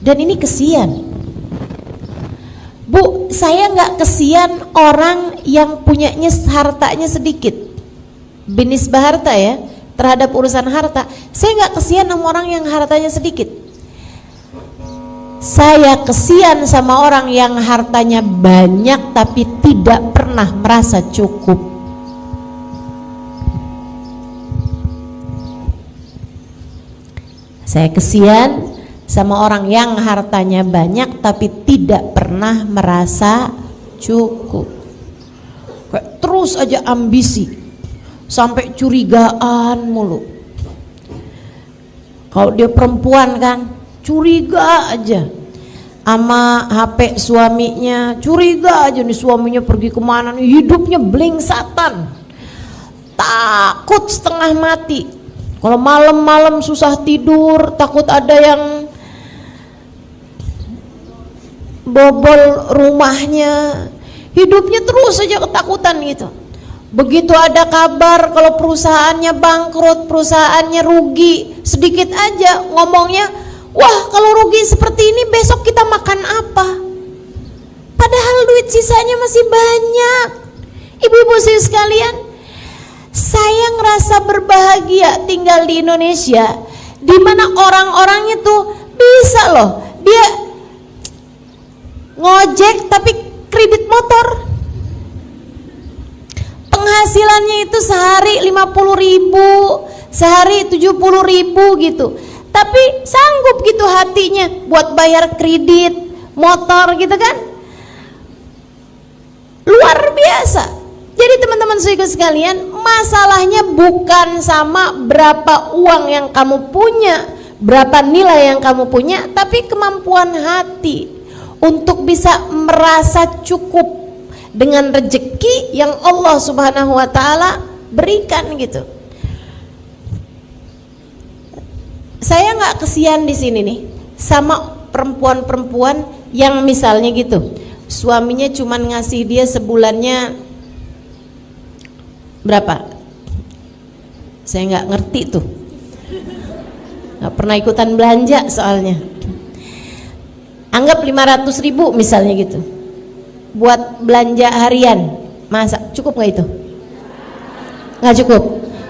Dan ini kesian. Bu, saya nggak kesian orang yang punyanya hartanya sedikit, binisbah harta ya, terhadap urusan harta. Saya nggak kesian sama orang yang hartanya sedikit. Saya kesian sama orang yang hartanya banyak tapi tidak pernah merasa cukup. Saya kesian sama orang yang hartanya banyak tapi tidak pernah merasa cukup. Kayak terus aja ambisi, sampai curigaan mulu. Kalau dia perempuan kan, curiga aja sama HP suaminya, curiga aja nih suaminya pergi kemana nih, hidupnya blingsatan, takut setengah mati. Kalau malam-malam susah tidur, takut ada yang bobol rumahnya, hidupnya terus saja ketakutan gitu. Begitu ada kabar kalau perusahaannya bangkrut, perusahaannya rugi, sedikit aja ngomongnya, wah kalau rugi seperti ini besok kita makan apa? Padahal duit sisanya masih banyak. Ibu-ibu sekalian, saya ngerasa berbahagia tinggal di Indonesia, di mana orang-orang itu bisa loh, dia ngojek tapi kredit motor, penghasilannya itu sehari 50.000, sehari 70.000 gitu, tapi sanggup gitu hatinya buat bayar kredit motor gitu kan, luar biasa. Jadi teman-teman sekalian, masalahnya bukan sama berapa uang yang kamu punya, berapa nilai yang kamu punya, tapi kemampuan hati untuk bisa merasa cukup dengan rezeki yang Allah Subhanahu wa taala berikan gitu. Saya nggak kesian di sini nih sama perempuan-perempuan yang misalnya gitu, suaminya cuman ngasih dia sebulannya berapa? Saya nggak ngerti tuh, nggak pernah ikutan belanja soalnya. Anggap 500.000 misalnya gitu, buat belanja harian, masa cukup nggak itu? Nggak cukup.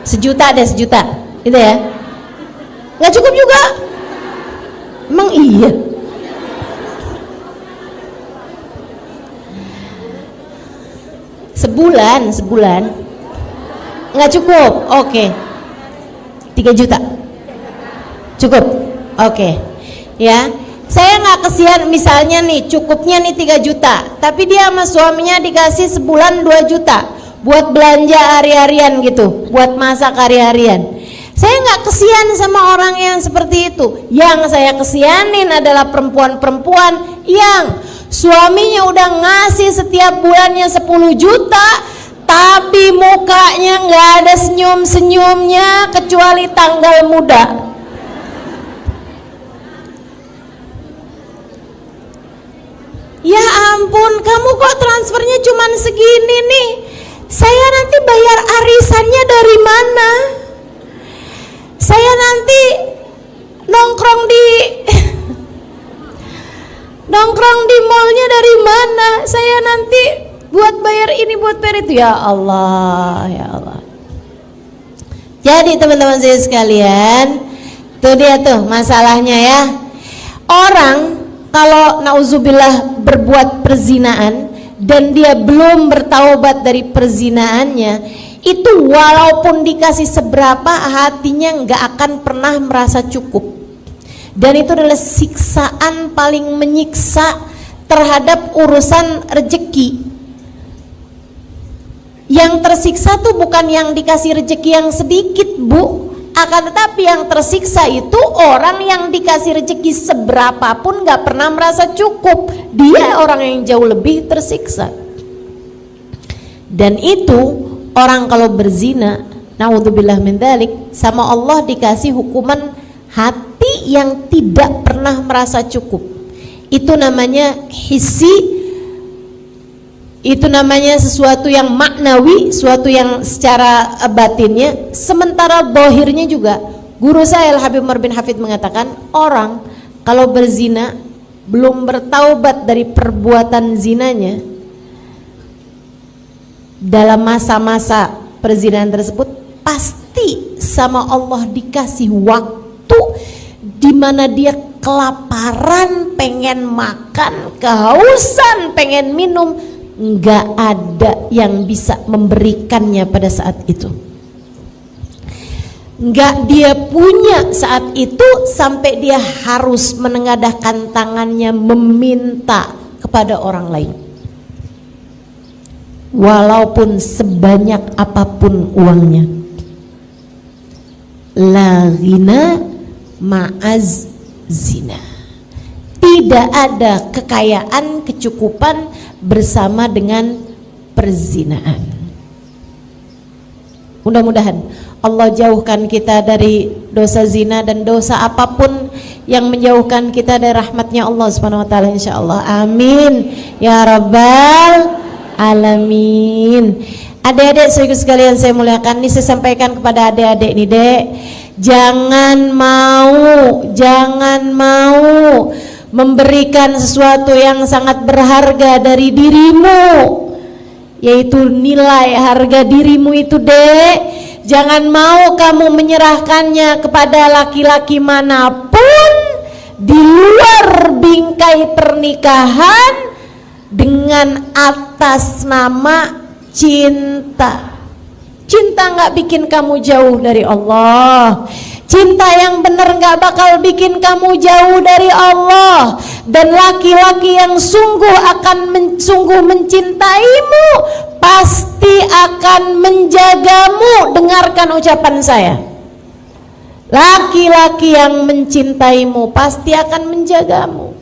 1 juta deh, 1 juta, gitu ya? Nggak cukup juga. Emang iya? Sebulan nggak cukup. Oke. 3 juta cukup. Oke. Ya, saya nggak kesian misalnya nih, cukupnya nih 3 juta, tapi dia sama suaminya dikasih sebulan 2 juta buat belanja hari-harian gitu, buat masak hari-harian. Saya nggak kesian sama orang yang seperti itu. Yang saya kesianin adalah perempuan-perempuan yang suaminya udah ngasih setiap bulannya 10 juta, tapi mukanya nggak ada senyum-senyumnya kecuali tanggal muda. Ya ampun, kamu kok transfernya cuman segini nih? Saya nanti bayar arisannya dari mana? Saya nanti nongkrong di Nongkrong di mallnya dari mana? Saya nanti buat bayar ini, buat bayar itu. Ya Allah, ya Allah. Jadi teman-teman saya sekalian, tuh dia tuh masalahnya ya. Orang kalau nauzubillah berbuat perzinaan dan dia belum bertaubat dari perzinaannya, itu walaupun dikasih seberapa, hatinya nggak akan pernah merasa cukup. Dan itu adalah siksaan paling menyiksa terhadap urusan rezeki. Yang tersiksa tuh bukan yang dikasih rezeki yang sedikit, Bu, akan tetapi yang tersiksa itu orang yang dikasih rezeki seberapapun gak pernah merasa cukup. Dia orang yang jauh lebih tersiksa. Dan itu orang kalau berzina, naudzubillah min dzalik, sama Allah dikasih hukuman hati yang tidak pernah merasa cukup. Itu namanya hissi. Itu namanya sesuatu yang maknawi, sesuatu yang secara batinnya. Sementara zahirnya juga, guru saya Al-Habib Umar bin Hafid mengatakan, orang kalau berzina belum bertaubat dari perbuatan zinanya, dalam masa-masa perzinahan tersebut pasti sama Allah dikasih waktu di mana dia kelaparan, pengen makan, kehausan, pengen minum, nggak ada yang bisa memberikannya pada saat itu. Nggak dia punya saat itu sampai dia harus menengadahkan tangannya meminta kepada orang lain, walaupun sebanyak apapun uangnya. La ghina ma'az zina. Tidak ada kekayaan, kecukupan bersama dengan perzinaan. Mudah-mudahan Allah jauhkan kita dari dosa zina dan dosa apapun yang menjauhkan kita dari rahmatnya Allah Subhanahu wa taala, insyaallah. Amin ya rabbal alamin. Adik-adik sekalian saya muliakan, ini saya sampaikan kepada adik-adik nih, Dek. Jangan mau memberikan sesuatu yang sangat berharga dari dirimu, yaitu nilai harga dirimu itu, Dek. Jangan mau kamu menyerahkannya kepada laki-laki manapun di luar bingkai pernikahan dengan atas nama cinta. Cinta nggak bikin kamu jauh dari Allah. Cinta yang benar gak bakal bikin kamu jauh dari Allah. Dan laki-laki yang sungguh mencintaimu pasti akan menjagamu. Dengarkan ucapan saya. Laki-laki yang mencintaimu pasti akan menjagamu,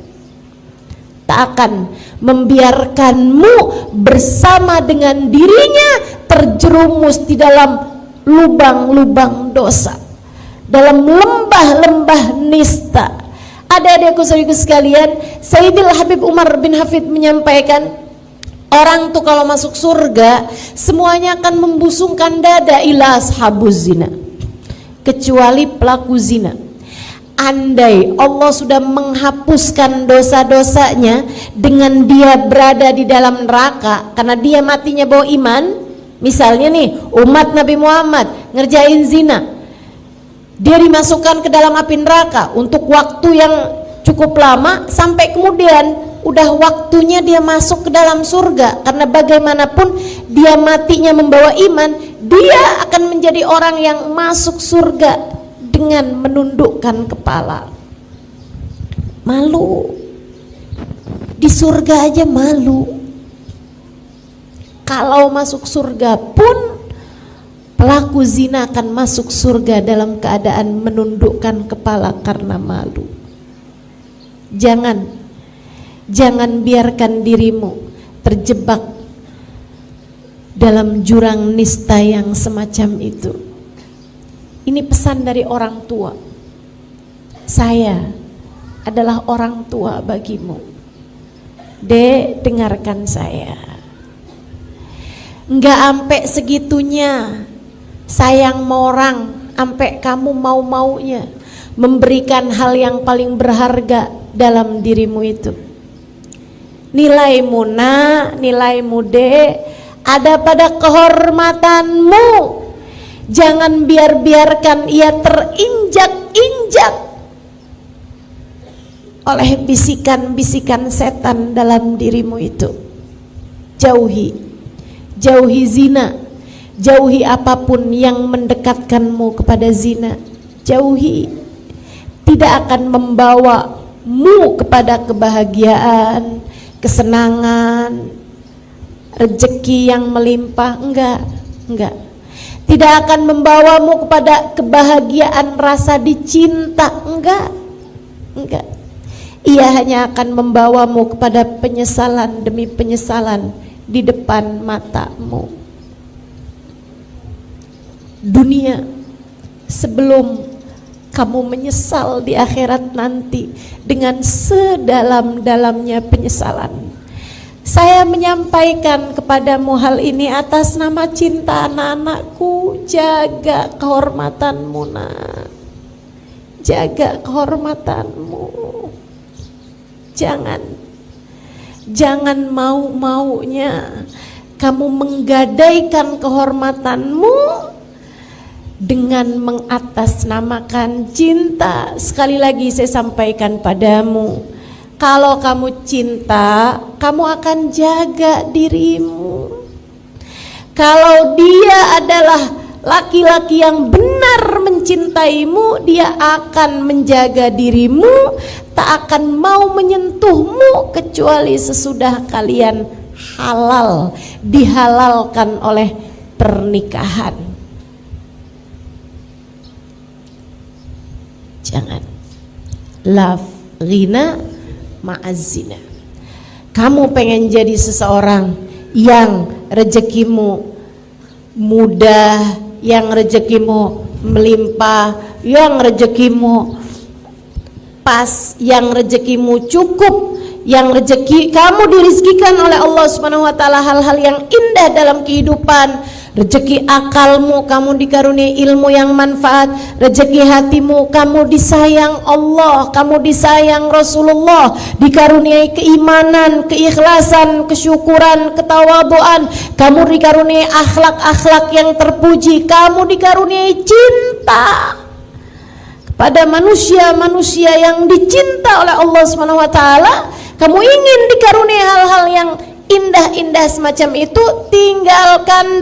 tak akan membiarkanmu bersama dengan dirinya terjerumus di dalam lubang-lubang dosa, dalam lembah-lembah nista. Adik-adikku sekalian, Sayyidil Habib Umar bin Hafid menyampaikan, orang tuh kalau masuk surga semuanya akan membusungkan dada ila ashabuz zina, kecuali pelaku zina. Andai Allah sudah menghapuskan dosa-dosanya dengan dia berada di dalam neraka karena dia matinya bawa iman, misalnya nih umat Nabi Muhammad ngerjain zina, dia dimasukkan ke dalam api neraka untuk waktu yang cukup lama sampai kemudian udah waktunya dia masuk ke dalam surga, karena bagaimanapun dia matinya membawa iman, dia akan menjadi orang yang masuk surga dengan menundukkan kepala. Malu di surga aja malu, kalau masuk surga pun pelaku zina akan masuk surga dalam keadaan menundukkan kepala karena malu. Jangan biarkan dirimu terjebak dalam jurang nista yang semacam itu. Ini pesan dari orang tua. Saya adalah orang tua bagimu. Dek, dengarkan saya. Enggak ampe segitunya sayang sama orang, ampe kamu mau-maunya memberikan hal yang paling berharga dalam dirimu itu. Nilaimu nak, nilaimu dek, ada pada kehormatanmu. Jangan biarkan ia terinjak-injak oleh bisikan-bisikan setan dalam dirimu itu. Jauhi zina, jauhi apapun yang mendekatkanmu kepada zina. Jauhi, tidak akan membawamu kepada kebahagiaan, kesenangan, rezeki yang melimpah. Enggak. Tidak akan membawamu kepada kebahagiaan rasa dicinta. Enggak. Ia hanya akan membawamu kepada penyesalan demi penyesalan di depan matamu. Dunia, sebelum kamu menyesal di akhirat nanti dengan sedalam-dalamnya penyesalan. Saya menyampaikan kepadamu hal ini atas nama cinta anak-anakku. Jaga kehormatanmu nak, jaga kehormatanmu. Jangan mau-maunya kamu menggadaikan kehormatanmu dengan mengatasnamakan cinta. Sekali lagi saya sampaikan padamu, kalau kamu cinta, kamu akan jaga dirimu. Kalau dia adalah laki-laki yang benar mencintaimu, dia akan menjaga dirimu, tak akan mau menyentuhmu kecuali sesudah kalian halal, dihalalkan oleh pernikahan. Jangan love ghina ma'azina. Kamu pengen jadi seseorang yang rezekimu mudah, yang rezekimu melimpah, yang rezekimu pas, yang rezekimu cukup, yang rezeki kamu dirizkikan oleh Allah Subhanahu wa taala hal-hal yang indah dalam kehidupan. Rezeki akalmu, kamu dikaruniai ilmu yang manfaat. Rezeki hatimu, kamu disayang Allah, kamu disayang Rasulullah, dikaruniai keimanan, keikhlasan, kesyukuran, ketawaduan. Kamu dikaruniai akhlak-akhlak yang terpuji. Kamu dikaruniai cinta pada manusia-manusia yang dicinta oleh Allah Subhanahu wa taala. Kamu ingin dikaruniai hal-hal yang indah-indah semacam itu. Tinggalkan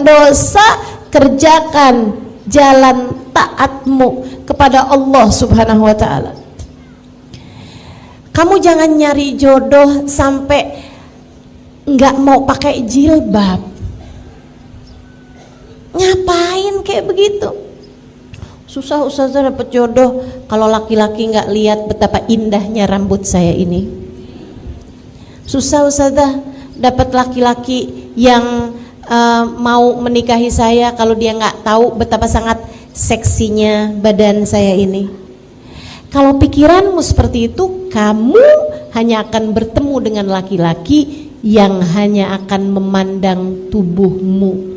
dosa, kerjakan jalan taatmu kepada Allah Subhanahu wa taala. Kamu jangan nyari jodoh sampai nggak mau pakai jilbab. Ngapain kayak begitu? Susah ustazah dapat jodoh kalau laki-laki nggak lihat betapa indahnya rambut saya ini. Susah ustazah dapat laki-laki yang mau menikahi saya kalau dia nggak tahu betapa sangat seksinya badan saya ini. Kalau pikiranmu seperti itu, kamu hanya akan bertemu dengan laki-laki yang hanya akan memandang tubuhmu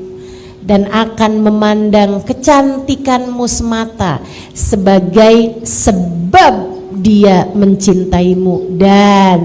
dan akan memandang kecantikanmu semata sebagai sebab dia mencintaimu. Dan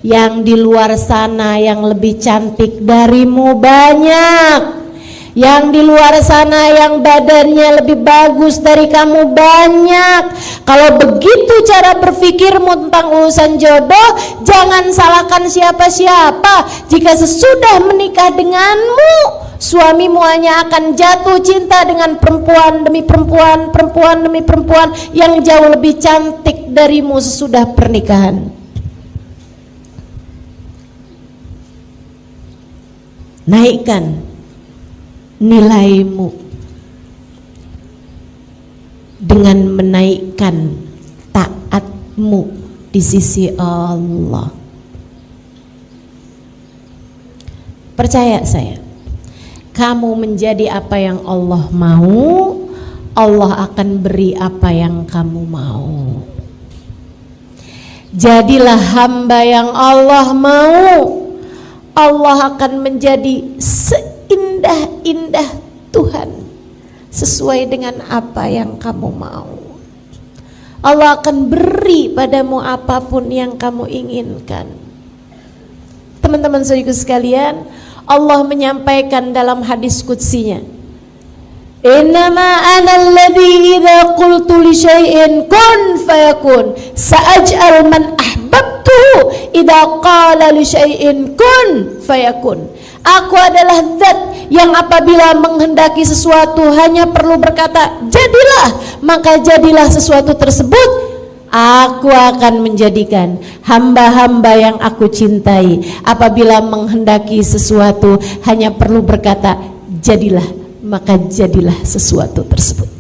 yang di luar sana yang lebih cantik darimu banyak. Yang di luar sana yang badannya lebih bagus dari kamu banyak. Kalau begitu cara berpikirmu tentang urusan jodoh, jangan salahkan siapa-siapa. Jika sesudah menikah denganmu, suamimu hanya akan jatuh cinta dengan perempuan demi perempuan, perempuan demi perempuan yang jauh lebih cantik darimu sesudah pernikahan. Naikkan nilaimu dengan menaikkan taatmu di sisi Allah. Percaya saya, kamu menjadi apa yang Allah mau, Allah akan beri apa yang kamu mau. Jadilah hamba yang Allah mau, Allah akan menjadi seindah-indah Tuhan sesuai dengan apa yang kamu mau. Allah akan beri padamu apapun yang kamu inginkan. Teman-teman saudaraku sekalian, Allah menyampaikan dalam hadis qudsinya, innama ana alladhi idza qultu li syai'in kun fayakun sa'aj'al man ahbabtuhu idza qala li syai'in kun fayakun. Aku adalah zat yang apabila menghendaki sesuatu hanya perlu berkata jadilah, maka jadilah sesuatu tersebut. Aku akan menjadikan hamba-hamba yang aku cintai apabila menghendaki sesuatu hanya perlu berkata jadilah, maka jadilah sesuatu tersebut.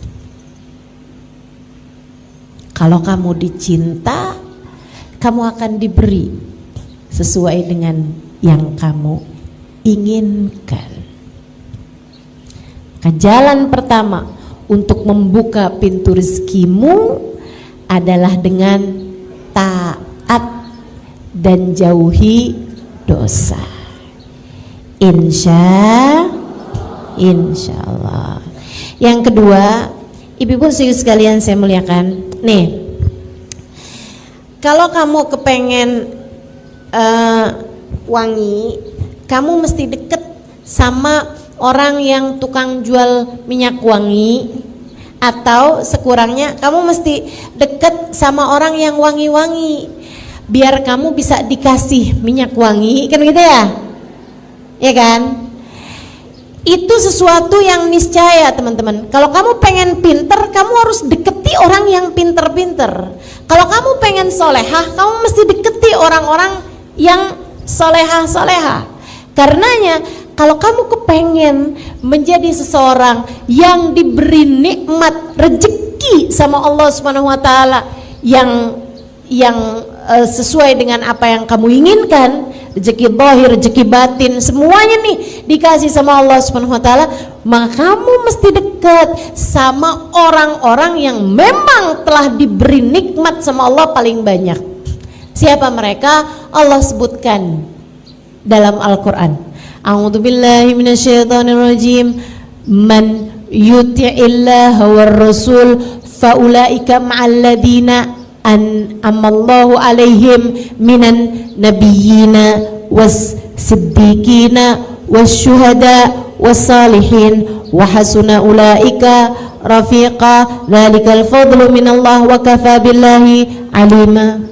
Kalau kamu dicinta, kamu akan diberi sesuai dengan yang kamu inginkan. Jalan pertama untuk membuka pintu rezekimu adalah dengan taat dan jauhi dosa. Insya Allah. Yang kedua, ibu-ibu sekalian saya muliakan, nih, kalau kamu kepengen wangi, kamu mesti deket sama orang yang tukang jual minyak wangi, atau sekurangnya kamu mesti deket sama orang yang wangi-wangi biar kamu bisa dikasih minyak wangi, kan gitu ya? Ya kan? Itu sesuatu yang niscaya, teman-teman. Kalau kamu pengen pinter, kamu harus deketi orang yang pinter-pinter. Kalau kamu pengen solehah, kamu mesti deketi orang-orang yang solehah-solehah. Karenanya kalau kamu kepengen menjadi seseorang yang diberi nikmat rezeki sama Allah Subhanahu wa taala yang sesuai dengan apa yang kamu inginkan, rezeki zahir, rezeki batin, semuanya nih dikasih sama Allah Subhanahu wa taala, maka kamu mesti dekat sama orang-orang yang memang telah diberi nikmat sama Allah paling banyak. Siapa mereka? Allah sebutkan dalam Al-Qur'an. A'udzu billahi minasyaitonir rajim. Man yuti'illaha war rasul faulaika ma'al ladina an'amallahu alaihim minan nabiyyina was siddiqina was syuhada was salihin wa hasuna ulaika rafiqa. Dzalikal fadlu minallah wa kafa billahi alima.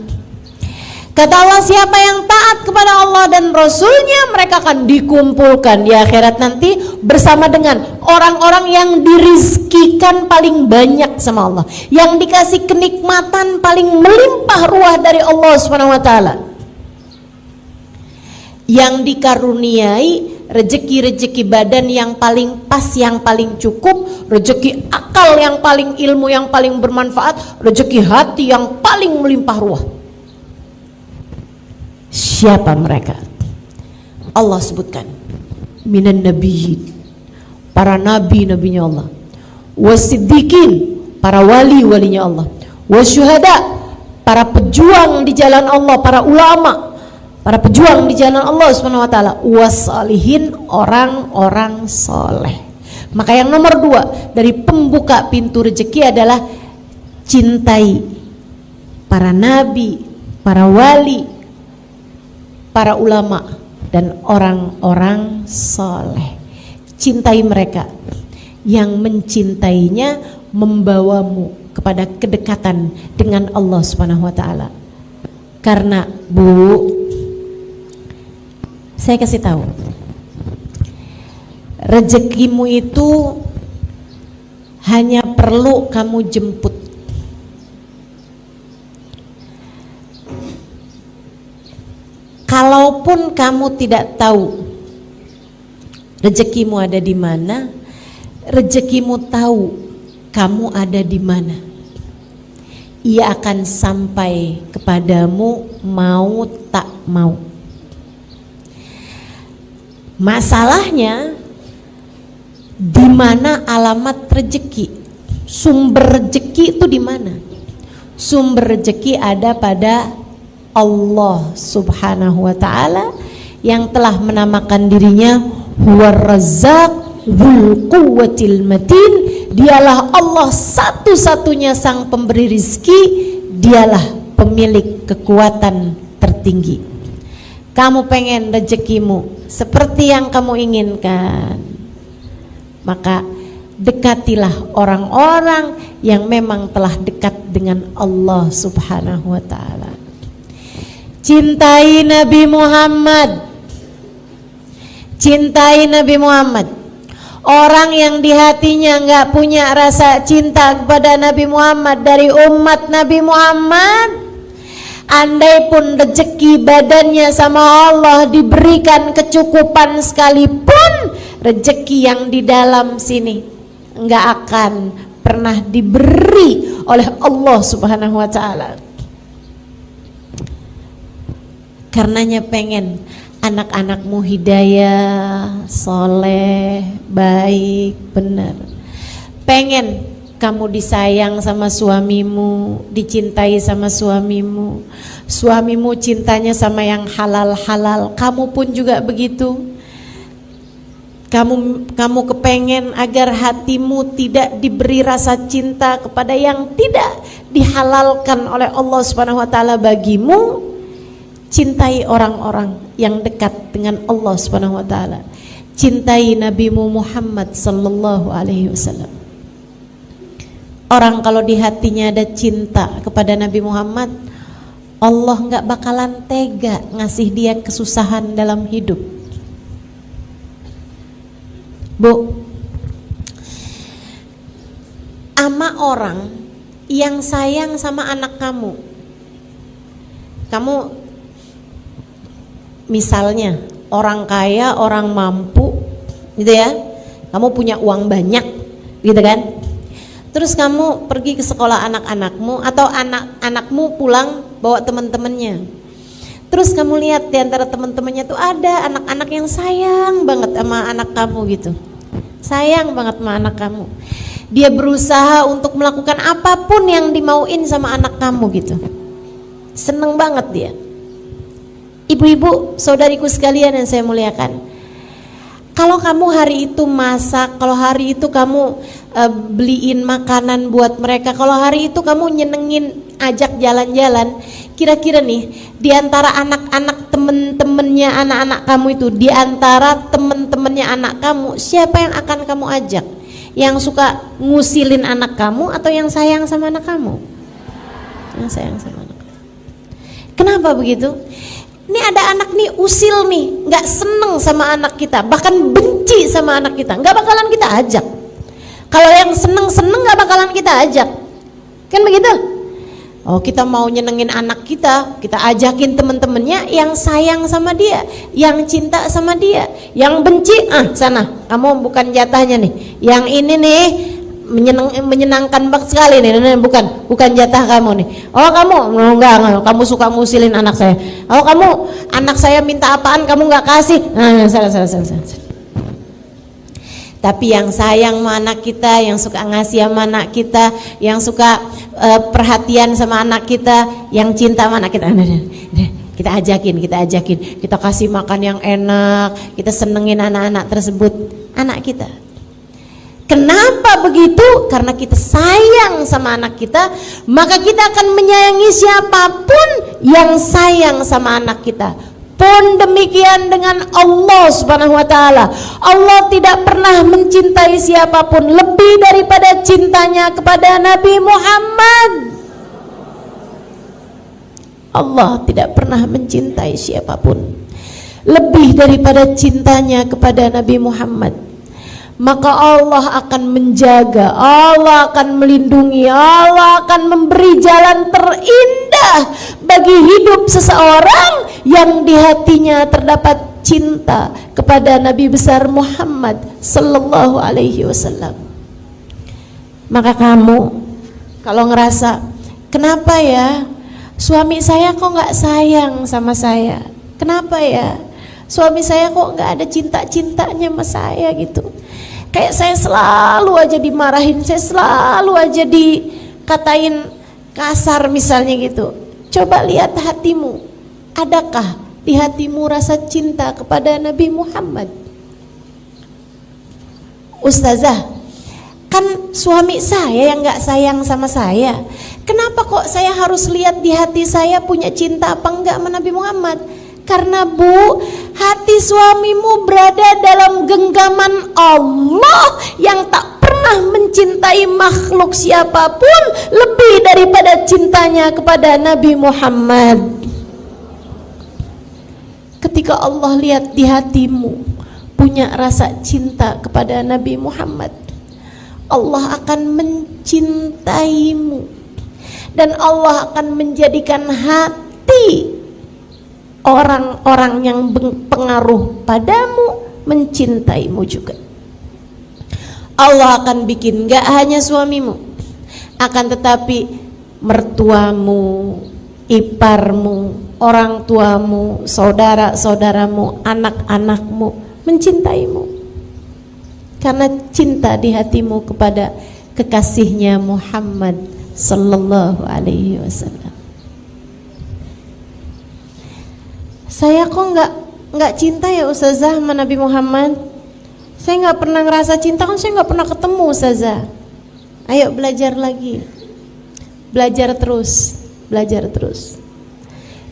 Kata Allah, siapa yang taat kepada Allah dan Rasulnya, mereka akan dikumpulkan di akhirat nanti bersama dengan orang-orang yang dirizkikan paling banyak sama Allah, yang dikasih kenikmatan paling melimpah ruah dari Allah Subhanahu wa taala, yang dikaruniai rezeki-rezeki badan yang paling pas, yang paling cukup, rezeki akal yang paling, ilmu yang paling bermanfaat, rezeki hati yang paling melimpah ruah. Siapa mereka? Allah sebutkan, minan nabiyyin, para nabi-nabinya Allah, wasiddiqin, para wali-walinya Allah, wasyuhada, para pejuang di jalan Allah, para ulama, para pejuang di jalan Allah Subhanahu wa taala, wasalihin, orang-orang soleh. Maka yang nomor 2 dari pembuka pintu rezeki adalah cintai para nabi, para wali, para ulama, dan orang-orang soleh. Cintai mereka. Yang mencintainya membawamu kepada kedekatan dengan Allah Subhanahu wa taala. Karena Bu, saya kasih tahu, rezekimu itu hanya perlu kamu jemput. Kalaupun kamu tidak tahu rezekimu ada di mana, rezekimu tahu kamu ada di mana. Ia akan sampai kepadamu mau tak mau. Masalahnya di mana alamat rezeki? Sumber rezeki itu di mana? Sumber rezeki ada pada Allah Subhanahu wa taala yang telah menamakan dirinya Huwar Razzaq Dzul Quwwatil Matin. Dialah Allah satu-satunya sang pemberi rizki, dialah pemilik kekuatan tertinggi. Kamu pengen rezekimu seperti yang kamu inginkan, maka dekatilah orang-orang yang memang telah dekat dengan Allah Subhanahu wa ta'ala. Cintai Nabi Muhammad. Cintai Nabi Muhammad. Orang yang di hatinya nggak punya rasa cinta kepada Nabi Muhammad dari umat Nabi Muhammad, andai pun rezeki badannya sama Allah diberikan kecukupan sekalipun, rezeki yang di dalam sini nggak akan pernah diberi oleh Allah Subhanahu wa ta'ala. Karenanya pengen anak-anakmu hidayah, soleh, baik, benar. Pengen kamu disayang sama suamimu, dicintai sama suamimu, suamimu cintanya sama yang halal-halal, kamu pun juga begitu. Kamu kepengen agar hatimu tidak diberi rasa cinta kepada yang tidak dihalalkan oleh Allah Subhanahu wa ta'ala bagimu. Cintai orang-orang yang dekat dengan Allah Subhanahu wa ta'ala. Cintai Nabimu Muhammad sallallahu alaihi wasallam. Orang kalau di hatinya ada cinta kepada Nabi Muhammad, Allah nggak bakalan tega ngasih dia kesusahan dalam hidup. Bu, ama orang yang sayang sama anak kamu, misalnya orang kaya, orang mampu, gitu ya, kamu punya uang banyak, gitu kan? Terus kamu pergi ke sekolah anak-anakmu, atau anak-anakmu pulang bawa teman-temannya. Terus kamu lihat di antara teman-temannya tuh ada anak-anak yang sayang banget sama anak kamu gitu. Sayang banget sama anak kamu. Dia berusaha untuk melakukan apapun yang dimauin sama anak kamu gitu. Seneng banget dia. Ibu-ibu, saudariku sekalian yang saya muliakan, kalau kamu hari itu masak, kalau hari itu kamu beliin makanan buat mereka, kalau hari itu kamu nyenengin, ajak jalan-jalan, kira-kira nih di antara anak-anak temen-temennya anak-anak kamu itu, di antara temen-temennya anak kamu, siapa yang akan kamu ajak? Yang suka ngusilin anak kamu atau yang sayang sama anak kamu? Yang sayang sama anak kamu. Kenapa begitu? Ini ada anak nih usil nih, nggak seneng sama anak kita, bahkan benci sama anak kita, nggak bakalan kita ajak. Kalau yang seneng-seneng nggak bakalan kita ajak, kan begitu? Oh, kita mau nyenengin anak kita ajakin temen-temennya yang sayang sama dia, yang cinta sama dia. Yang benci, sana, kamu bukan jatahnya nih. Yang ini nih menyenangkan banget sekali nih, bukan jatah kamu nih. Oh kamu enggak, kamu suka ngusilin anak saya. Oh kamu, anak saya minta apaan kamu nggak kasih. Salah. Tapi yang sayang sama anak kita, yang suka ngasih sama anak kita, yang suka perhatian sama anak kita, yang cinta sama anak kita, kita ajakin, kita kasih makan yang enak, kita senengin anak-anak tersebut, anak kita. Kenapa begitu? Karena kita sayang sama anak kita, maka kita akan menyayangi siapapun yang sayang sama anak kita. Pun demikian dengan Allah Subhanahu wa ta'ala. Allah tidak pernah mencintai siapapun lebih daripada cintanya kepada Nabi Muhammad. Allah tidak pernah mencintai siapapun lebih daripada cintanya kepada Nabi Muhammad. Maka Allah akan menjaga, Allah akan melindungi, Allah akan memberi jalan terindah bagi hidup seseorang yang di hatinya terdapat cinta kepada Nabi besar Muhammad sallallahu alaihi wasallam. Maka kamu kalau ngerasa, kenapa ya suami saya kok nggak sayang sama saya? Kenapa ya suami saya kok nggak ada cinta-cintanya sama saya gitu? Kayak saya selalu aja dimarahin, saya selalu aja dikatain kasar misalnya gitu. Coba lihat hatimu, adakah di hatimu rasa cinta kepada Nabi Muhammad? Ustazah, Kan suami saya yang gak sayang sama saya. Kenapa kok saya harus lihat di hati saya punya cinta apa enggak sama Nabi Muhammad? Karena Bu, hati suamimu berada dalam genggaman Allah yang tak pernah mencintai makhluk siapapun lebih daripada cintanya kepada Nabi Muhammad. Ketika Allah lihat di hatimu punya rasa cinta kepada Nabi Muhammad, Allah akan mencintaimu dan Allah akan menjadikan hati orang-orang yang berpengaruh padamu mencintaimu juga. Allah akan bikin gak hanya suamimu, akan tetapi mertuamu, iparmu, orang tuamu, saudara-saudaramu, anak-anakmu mencintaimu karena cinta di hatimu kepada kekasihnya Muhammad sallallahu alaihi wasallam. Saya kok nggak cinta ya Ustazah sama Nabi Muhammad. Saya nggak pernah ngerasa cinta, kan saya nggak pernah ketemu Ustazah. Ayo belajar lagi, belajar terus,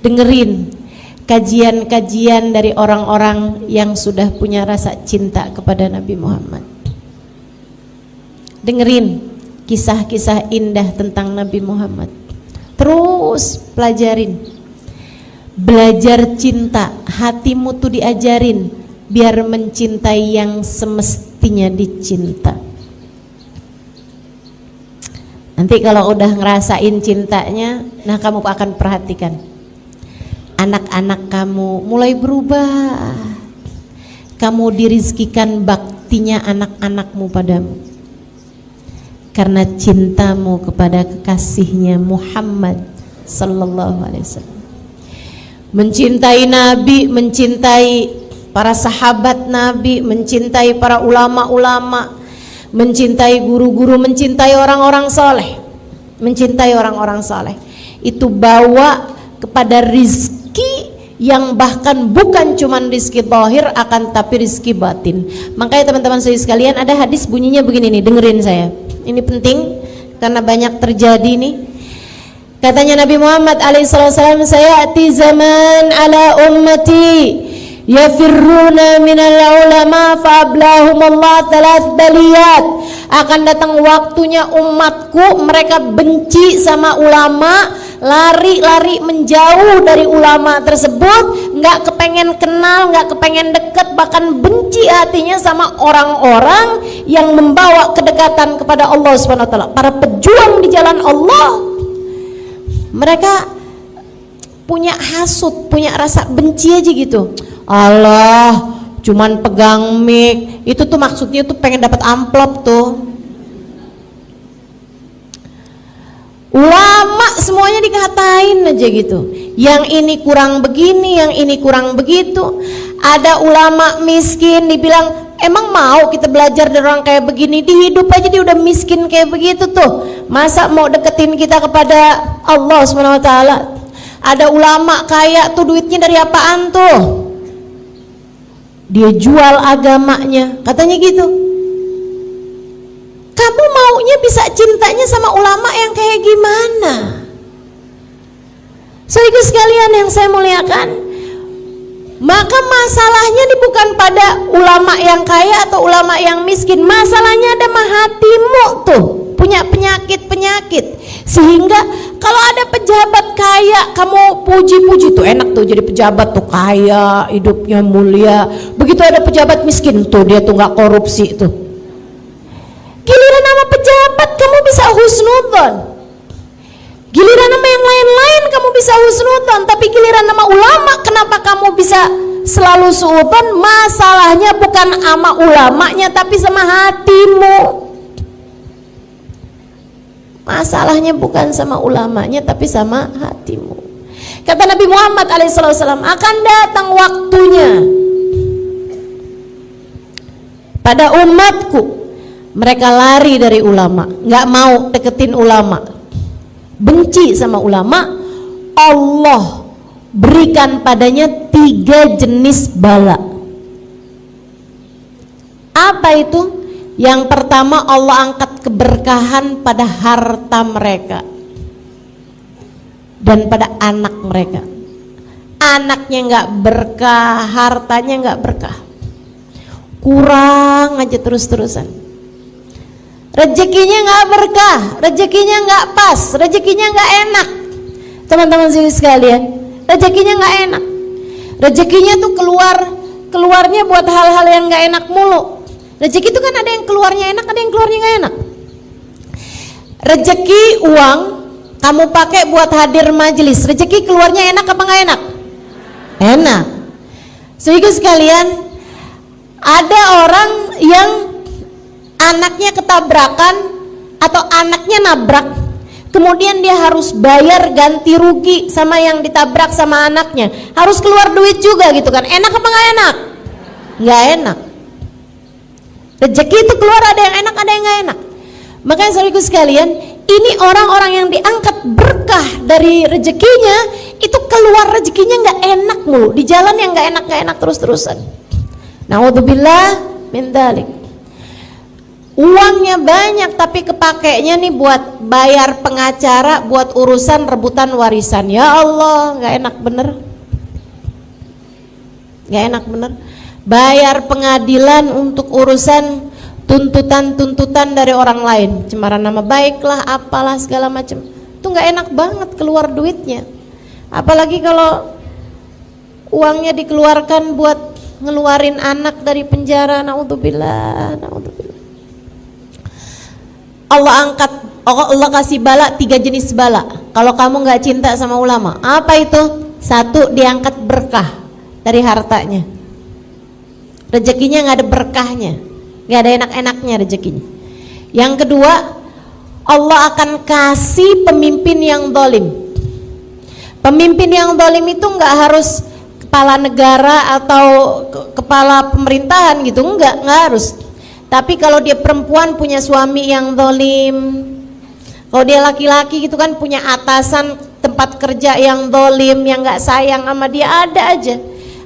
dengerin kajian-kajian dari orang-orang yang sudah punya rasa cinta kepada Nabi Muhammad. Dengerin kisah-kisah indah tentang Nabi Muhammad. Terus pelajarin. Belajar cinta, hatimu tuh diajarin biar mencintai yang semestinya dicinta. Nanti kalau udah ngerasain cintanya, nah kamu akan perhatikan anak-anak kamu mulai berubah. Kamu dirizkikan baktinya anak-anakmu padamu karena cintamu kepada kekasihnya Muhammad sallallahu alaihi wasallam. Mencintai Nabi, mencintai para sahabat Nabi, mencintai para ulama-ulama, mencintai guru-guru, mencintai orang-orang soleh, mencintai orang-orang soleh, itu bawa kepada rizki yang bahkan bukan cuman rizki zahir, akan tapi rizki batin. Makanya teman-teman saya sekalian, ada hadis bunyinya begini nih, dengerin saya, ini penting karena banyak terjadi nih. Katanya Nabi Muhammad alaihissalam, sayati zaman ala ummati yafirruna minal ulama fa'ablahum Allah thalath baliyat. Akan datang waktunya umatku mereka benci sama ulama, lari-lari menjauh dari ulama tersebut, nggak kepengen kenal, nggak kepengen deket, bahkan benci hatinya sama orang-orang yang membawa kedekatan kepada Allah Subhanahu wa taala, para pejuang di jalan Allah. Mereka punya hasut, punya rasa benci aja gitu. Allah, cuman pegang mic, itu tuh maksudnya tuh pengen dapat amplop tuh. Ulama semuanya dikatain aja gitu. Yang ini kurang begini, yang ini kurang begitu. Ada ulama miskin dibilang, emang mau kita belajar dari orang kayak begini? Di hidup aja dia udah miskin kayak begitu tuh. Masa mau deketin kita kepada Allah Subhanahu wa taala? Ada ulama kaya tuh, duitnya dari apaan tuh? Dia jual agamanya, katanya gitu. Kamu maunya bisa cintanya sama ulama yang kayak gimana? Saudara sekalian yang saya muliakan, maka masalahnya ini bukan pada ulama yang kaya atau ulama yang miskin. Masalahnya ada mah hatimu tuh punya penyakit-penyakit, sehingga kalau ada pejabat kaya kamu puji-puji tuh, enak tuh jadi pejabat tuh kaya, hidupnya mulia. Begitu ada pejabat miskin tuh, dia tuh nggak korupsi tuh. Giliran nama pejabat kamu bisa husnudzon, giliran nama yang lain-lain kamu bisa husnudzon, tapi giliran nama ulama kenapa kamu bisa selalu suudzon? Masalahnya bukan sama ulamanya tapi sama hatimu. Masalahnya bukan sama ulamanya tapi sama hatimu. Kata Nabi Muhammad alaihissalam, akan datang waktunya pada umatku mereka lari dari ulama, nggak mau deketin ulama, benci sama ulama. Allah berikan padanya 3 jenis bala. Apa itu? Yang pertama, Allah angkat keberkahan pada harta mereka dan pada anak mereka. Anaknya nggak berkah, hartanya nggak berkah, kurang aja terus-terusan. Rezekinya nggak berkah, rezekinya nggak pas, rezekinya nggak enak. Teman-teman sekalian, rezekinya nggak enak. Rezekinya tuh keluarnya buat hal-hal yang nggak enak mulu. Rezeki itu kan ada yang keluarnya enak, ada yang keluarnya nggak enak. Rezeki uang kamu pakai buat hadir majelis, rezeki keluarnya enak apa nggak enak? Enak. Sehingga sekalian, ada orang yang anaknya ketabrakan atau anaknya nabrak, kemudian dia harus bayar ganti rugi sama yang ditabrak sama anaknya, harus keluar duit juga gitu kan. Enak apa nggak enak? Nggak enak. Rezeki itu keluar ada yang enak, ada yang nggak enak. Makanya saudaraku sekalian, ini orang-orang yang diangkat berkah dari rezekinya, itu keluar rezekinya nggak enak mulu, di jalan yang nggak enak terus-terusan. Naudzubillah min dzalik. Uangnya banyak tapi kepakainya nih buat bayar pengacara, buat urusan rebutan warisan. Ya Allah, nggak enak bener, nggak enak bener. Bayar pengadilan untuk urusan tuntutan dari orang lain, cemaran nama baik lah, apalah segala macam. Itu nggak enak banget keluar duitnya. Apalagi kalau uangnya dikeluarkan buat ngeluarin anak dari penjara. Naudzubillah, naudzubillah. Allah kasih bala, 3 jenis bala. Kalau kamu nggak cinta sama ulama, apa itu? 1, diangkat berkah dari hartanya. Rezekinya nggak ada berkahnya, nggak ada enak-enaknya rezekinya. Yang kedua, Allah akan kasih pemimpin yang zalim. Pemimpin yang zalim itu nggak harus kepala negara atau kepala pemerintahan gitu, nggak harus. Tapi kalau dia perempuan punya suami yang zalim, kalau dia laki-laki gitu kan punya atasan tempat kerja yang zalim, yang nggak sayang sama dia, ada aja.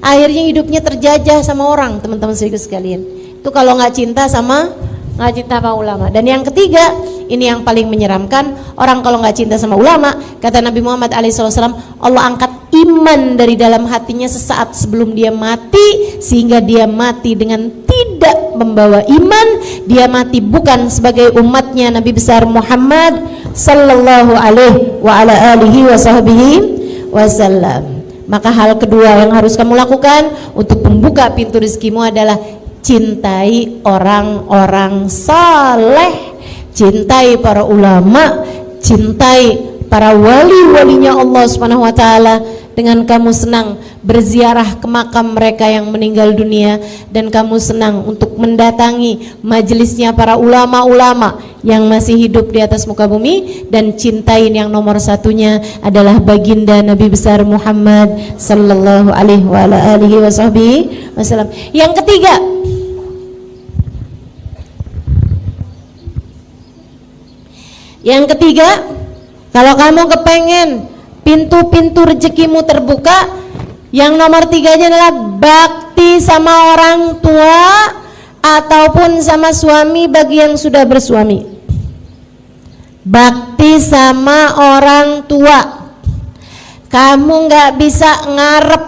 Akhirnya hidupnya terjajah sama orang, teman-teman sekalian. Itu kalau nggak cinta sama ulama. Dan yang ketiga, ini yang paling menyeramkan, orang kalau nggak cinta sama ulama, kata Nabi Muhammad SAW, Allah angkat iman dari dalam hatinya sesaat sebelum dia mati, sehingga dia mati dengan tidak membawa iman. Dia mati bukan sebagai umatnya Nabi besar Muhammad sallallahu alaihi wa ala alihi wa sahbihi wasallam. Maka hal kedua yang harus kamu lakukan untuk membuka pintu rezekimu adalah cintai orang-orang saleh, cintai para ulama, cintai para wali-walinya Allah Subhanahu wa taala, dengan kamu senang berziarah ke makam mereka yang meninggal dunia, dan kamu senang untuk mendatangi majelisnya para ulama-ulama yang masih hidup di atas muka bumi, dan cintain yang nomor satunya adalah baginda Nabi besar Muhammad sallallahu alaihi wa alihi wasallam. Yang ketiga, kalau kamu kepengen pintu-pintu rezekimu terbuka, yang nomor 3-nya adalah bakti sama orang tua ataupun sama suami bagi yang sudah bersuami. Bakti sama orang tua. Kamu nggak bisa ngarep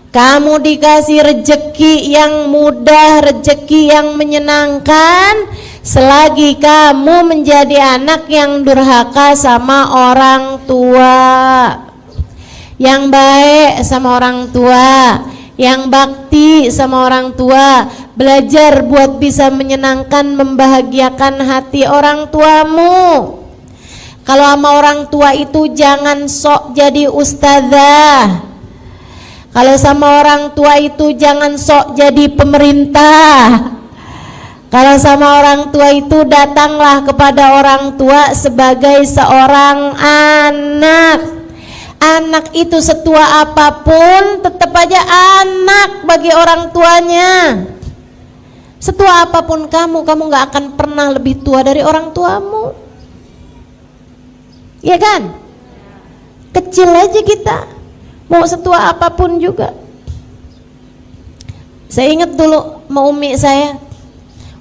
kamu dikasih rezeki yang mudah, rezeki yang menyenangkan, selagi kamu menjadi anak yang durhaka sama orang tua. Yang baik sama orang tua, yang bakti sama orang tua. Belajar buat bisa menyenangkan, membahagiakan hati orang tuamu. Kalau sama orang tua itu jangan sok jadi ustazah. Kalau sama orang tua itu jangan sok jadi pemerintah. Kalau sama orang tua itu datanglah kepada orang tua sebagai seorang anak. Anak itu setua apapun tetap aja anak bagi orang tuanya. Setua apapun kamu gak akan pernah lebih tua dari orang tuamu. Iya kan? Kecil aja kita, mau setua apapun juga. Saya ingat dulu sama umi saya,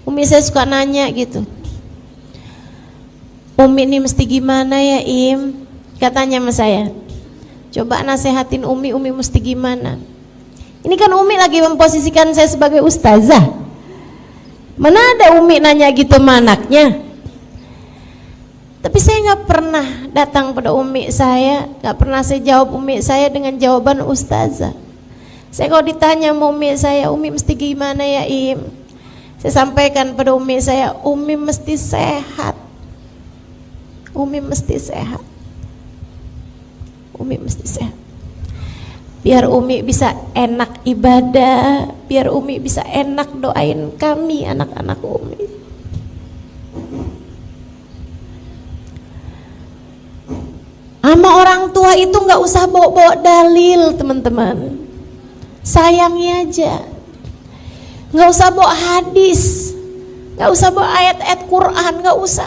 Umi saya suka nanya gitu, Umi ini mesti gimana ya Im? Katanya sama saya, coba nasehatin Umi mesti gimana? Ini kan Umi lagi memposisikan saya sebagai ustazah. Mana ada Umi nanya gitu sama anaknya? Tapi saya nggak pernah datang pada Umi saya, nggak pernah saya jawab Umi saya dengan jawaban ustazah. Saya kalau ditanya sama Umi saya, Umi mesti gimana ya Im? Saya sampaikan pada Umi saya, Umi mesti sehat. Umi mesti sehat. Umi mesti sehat. Biar Umi bisa enak ibadah, biar Umi bisa enak doain kami anak-anak Umi. Sama orang tua itu nggak usah bawa-bawa dalil, teman-teman. Sayangi aja. Nggak usah bawa hadis, nggak usah bawa ayat-ayat Quran, nggak usah.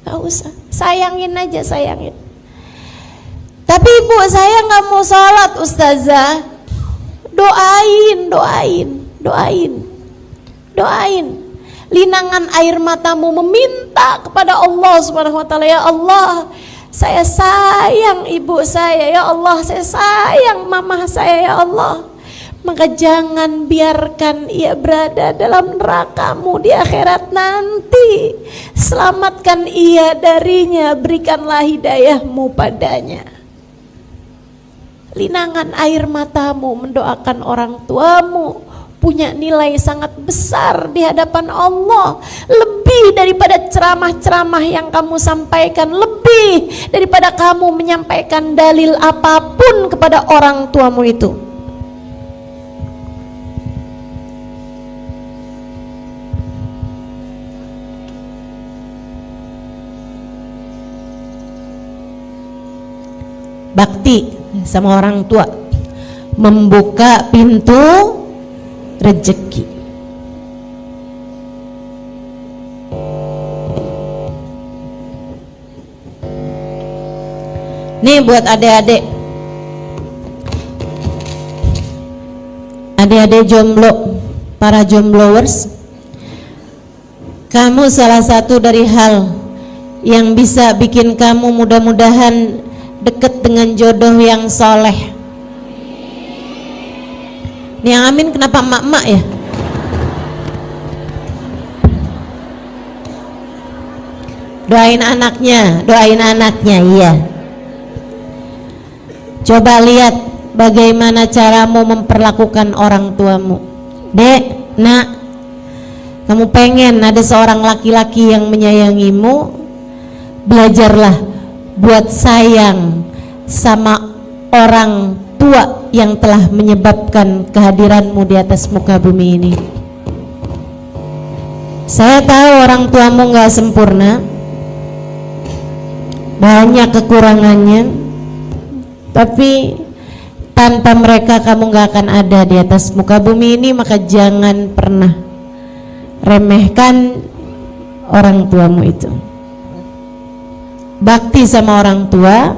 Nggak usah, sayangin aja, sayangin. Tapi ibu saya nggak mau sholat ustazah, doain. Linangan air matamu meminta kepada Allah Subhanahu Wa Taala, ya Allah, saya sayang ibu saya, ya Allah, saya sayang mama saya, ya Allah. Maka jangan biarkan ia berada dalam neraka-Mu di akhirat nanti. Selamatkan ia darinya, berikanlah hidayah-Mu padanya. Linangan air matamu mendoakan orang tuamu punya nilai sangat besar di hadapan Allah. Lebih daripada ceramah-ceramah yang kamu sampaikan, lebih daripada kamu menyampaikan dalil apapun kepada orang tuamu itu. Bakti sama orang tua membuka pintu rezeki. Nih buat adik-adik jomblo, para jombloers, kamu salah satu dari hal yang bisa bikin kamu mudah-mudahan dekat dengan jodoh yang soleh. Nih yang amin kenapa emak-emak ya? Doain anaknya, iya. Coba lihat bagaimana caramu memperlakukan orang tuamu. Dek, nak, kamu pengen ada seorang laki-laki yang menyayangimu, belajarlah buat sayang sama orang tua yang telah menyebabkan kehadiranmu di atas muka bumi ini. Saya tahu orang tuamu gak sempurna, banyak kekurangannya, tapi tanpa mereka kamu gak akan ada di atas muka bumi ini. Maka jangan pernah remehkan orang tuamu itu. Bakti sama orang tua,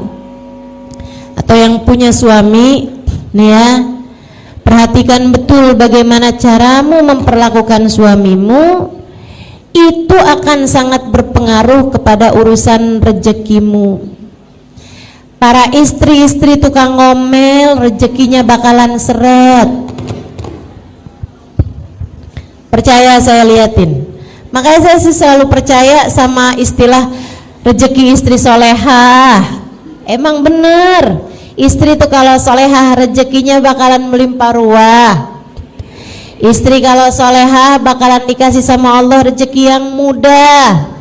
atau yang punya suami nih ya, perhatikan betul bagaimana caramu memperlakukan suamimu. Itu akan sangat berpengaruh kepada urusan rezekimu. Para istri-istri tukang ngomel, rezekinya bakalan seret. Percaya, saya liatin. Makanya saya selalu percaya sama istilah rezeki istri solehah. Emang bener, istri tuh kalau solehah rezekinya bakalan melimpah ruah. Istri kalau solehah bakalan dikasih sama Allah rezeki yang mudah.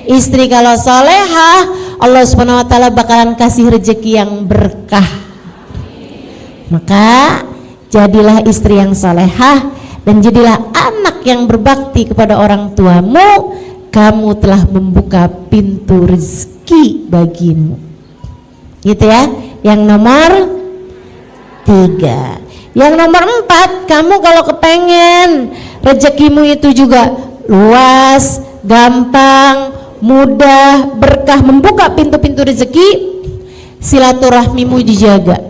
Istri kalau solehah, Allah Subhanahu Wa Taala bakalan kasih rezeki yang berkah. Maka jadilah istri yang solehah dan jadilah anak yang berbakti kepada orang tuamu. Kamu telah membuka pintu rezeki bagimu, gitu ya. Yang nomor 3. Yang nomor 4, kamu kalau kepengen rezekimu itu juga luas, gampang, mudah, berkah, membuka pintu-pintu rezeki, silaturahmimu dijaga.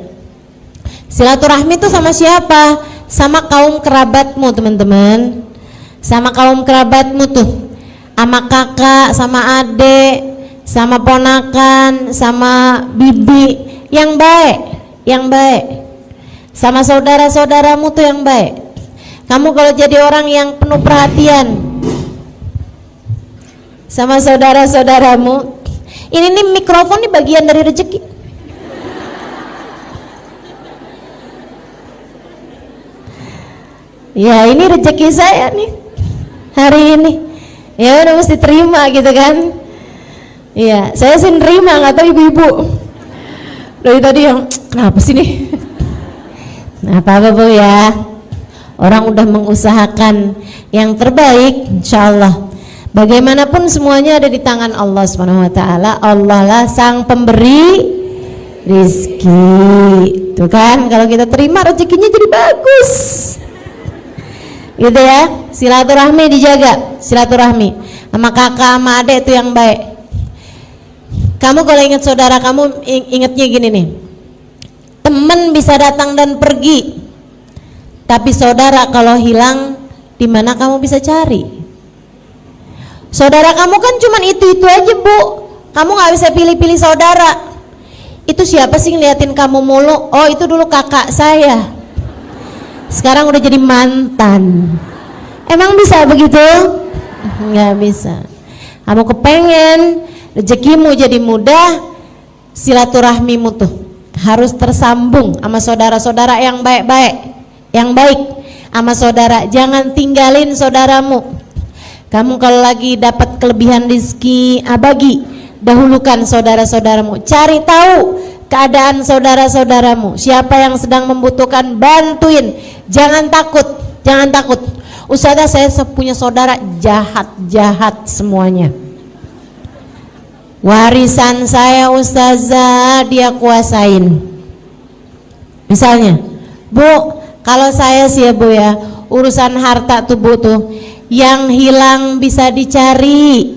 Silaturahmi itu sama siapa? Sama kaum kerabatmu, teman-teman. sama kaum kerabatmu tuh, sama kakak, sama adik, sama ponakan, sama bibi, yang baik, sama saudara-saudaramu tuh yang baik. Kamu kalau jadi orang yang penuh perhatian sama saudara-saudaramu, ini nih mikrofon nih bagian dari rezeki. Ya ini rezeki saya nih hari ini, ya udah mesti terima gitu kan. Iya, saya sih nerima, nggak tahu ibu-ibu dari tadi yang kenapa sih nih. Nah, apa-apa Bu ya, orang udah mengusahakan yang terbaik, insya Allah. Bagaimanapun semuanya ada di tangan Allah Subhanahu Wa Taala. Allah lah sang pemberi rizki. Tuh kan, kalau kita terima rezekinya jadi bagus. Gitu ya, silaturahmi dijaga, silaturahmi sama kakak sama adik itu yang baik. Kamu kalau ingat saudara kamu, ingatnya gini nih, teman bisa datang dan pergi, tapi saudara kalau hilang, di mana kamu bisa cari? Saudara kamu kan cuma itu aja Bu, kamu nggak bisa pilih-pilih saudara. Itu siapa sih ngeliatin kamu mulu? Oh itu dulu kakak saya, sekarang udah jadi mantan. Emang bisa begitu? Nggak bisa. Kamu kepengen rezekimu jadi mudah, silaturahmimu tuh harus tersambung sama saudara-saudara yang baik-baik, yang baik sama saudara. Jangan tinggalin saudaramu. Kamu kalau lagi dapat kelebihan rezeki, bagi, dahulukan saudara-saudaramu. Cari tahu keadaan saudara-saudaramu, siapa yang sedang membutuhkan, bantuin. Jangan takut, jangan takut. Ustazah, saya punya saudara jahat-jahat semuanya. Warisan saya Ustazah dia kuasain. Misalnya, Bu, kalau saya sih ya Bu ya, urusan harta tuh Bu tuh, yang hilang bisa dicari,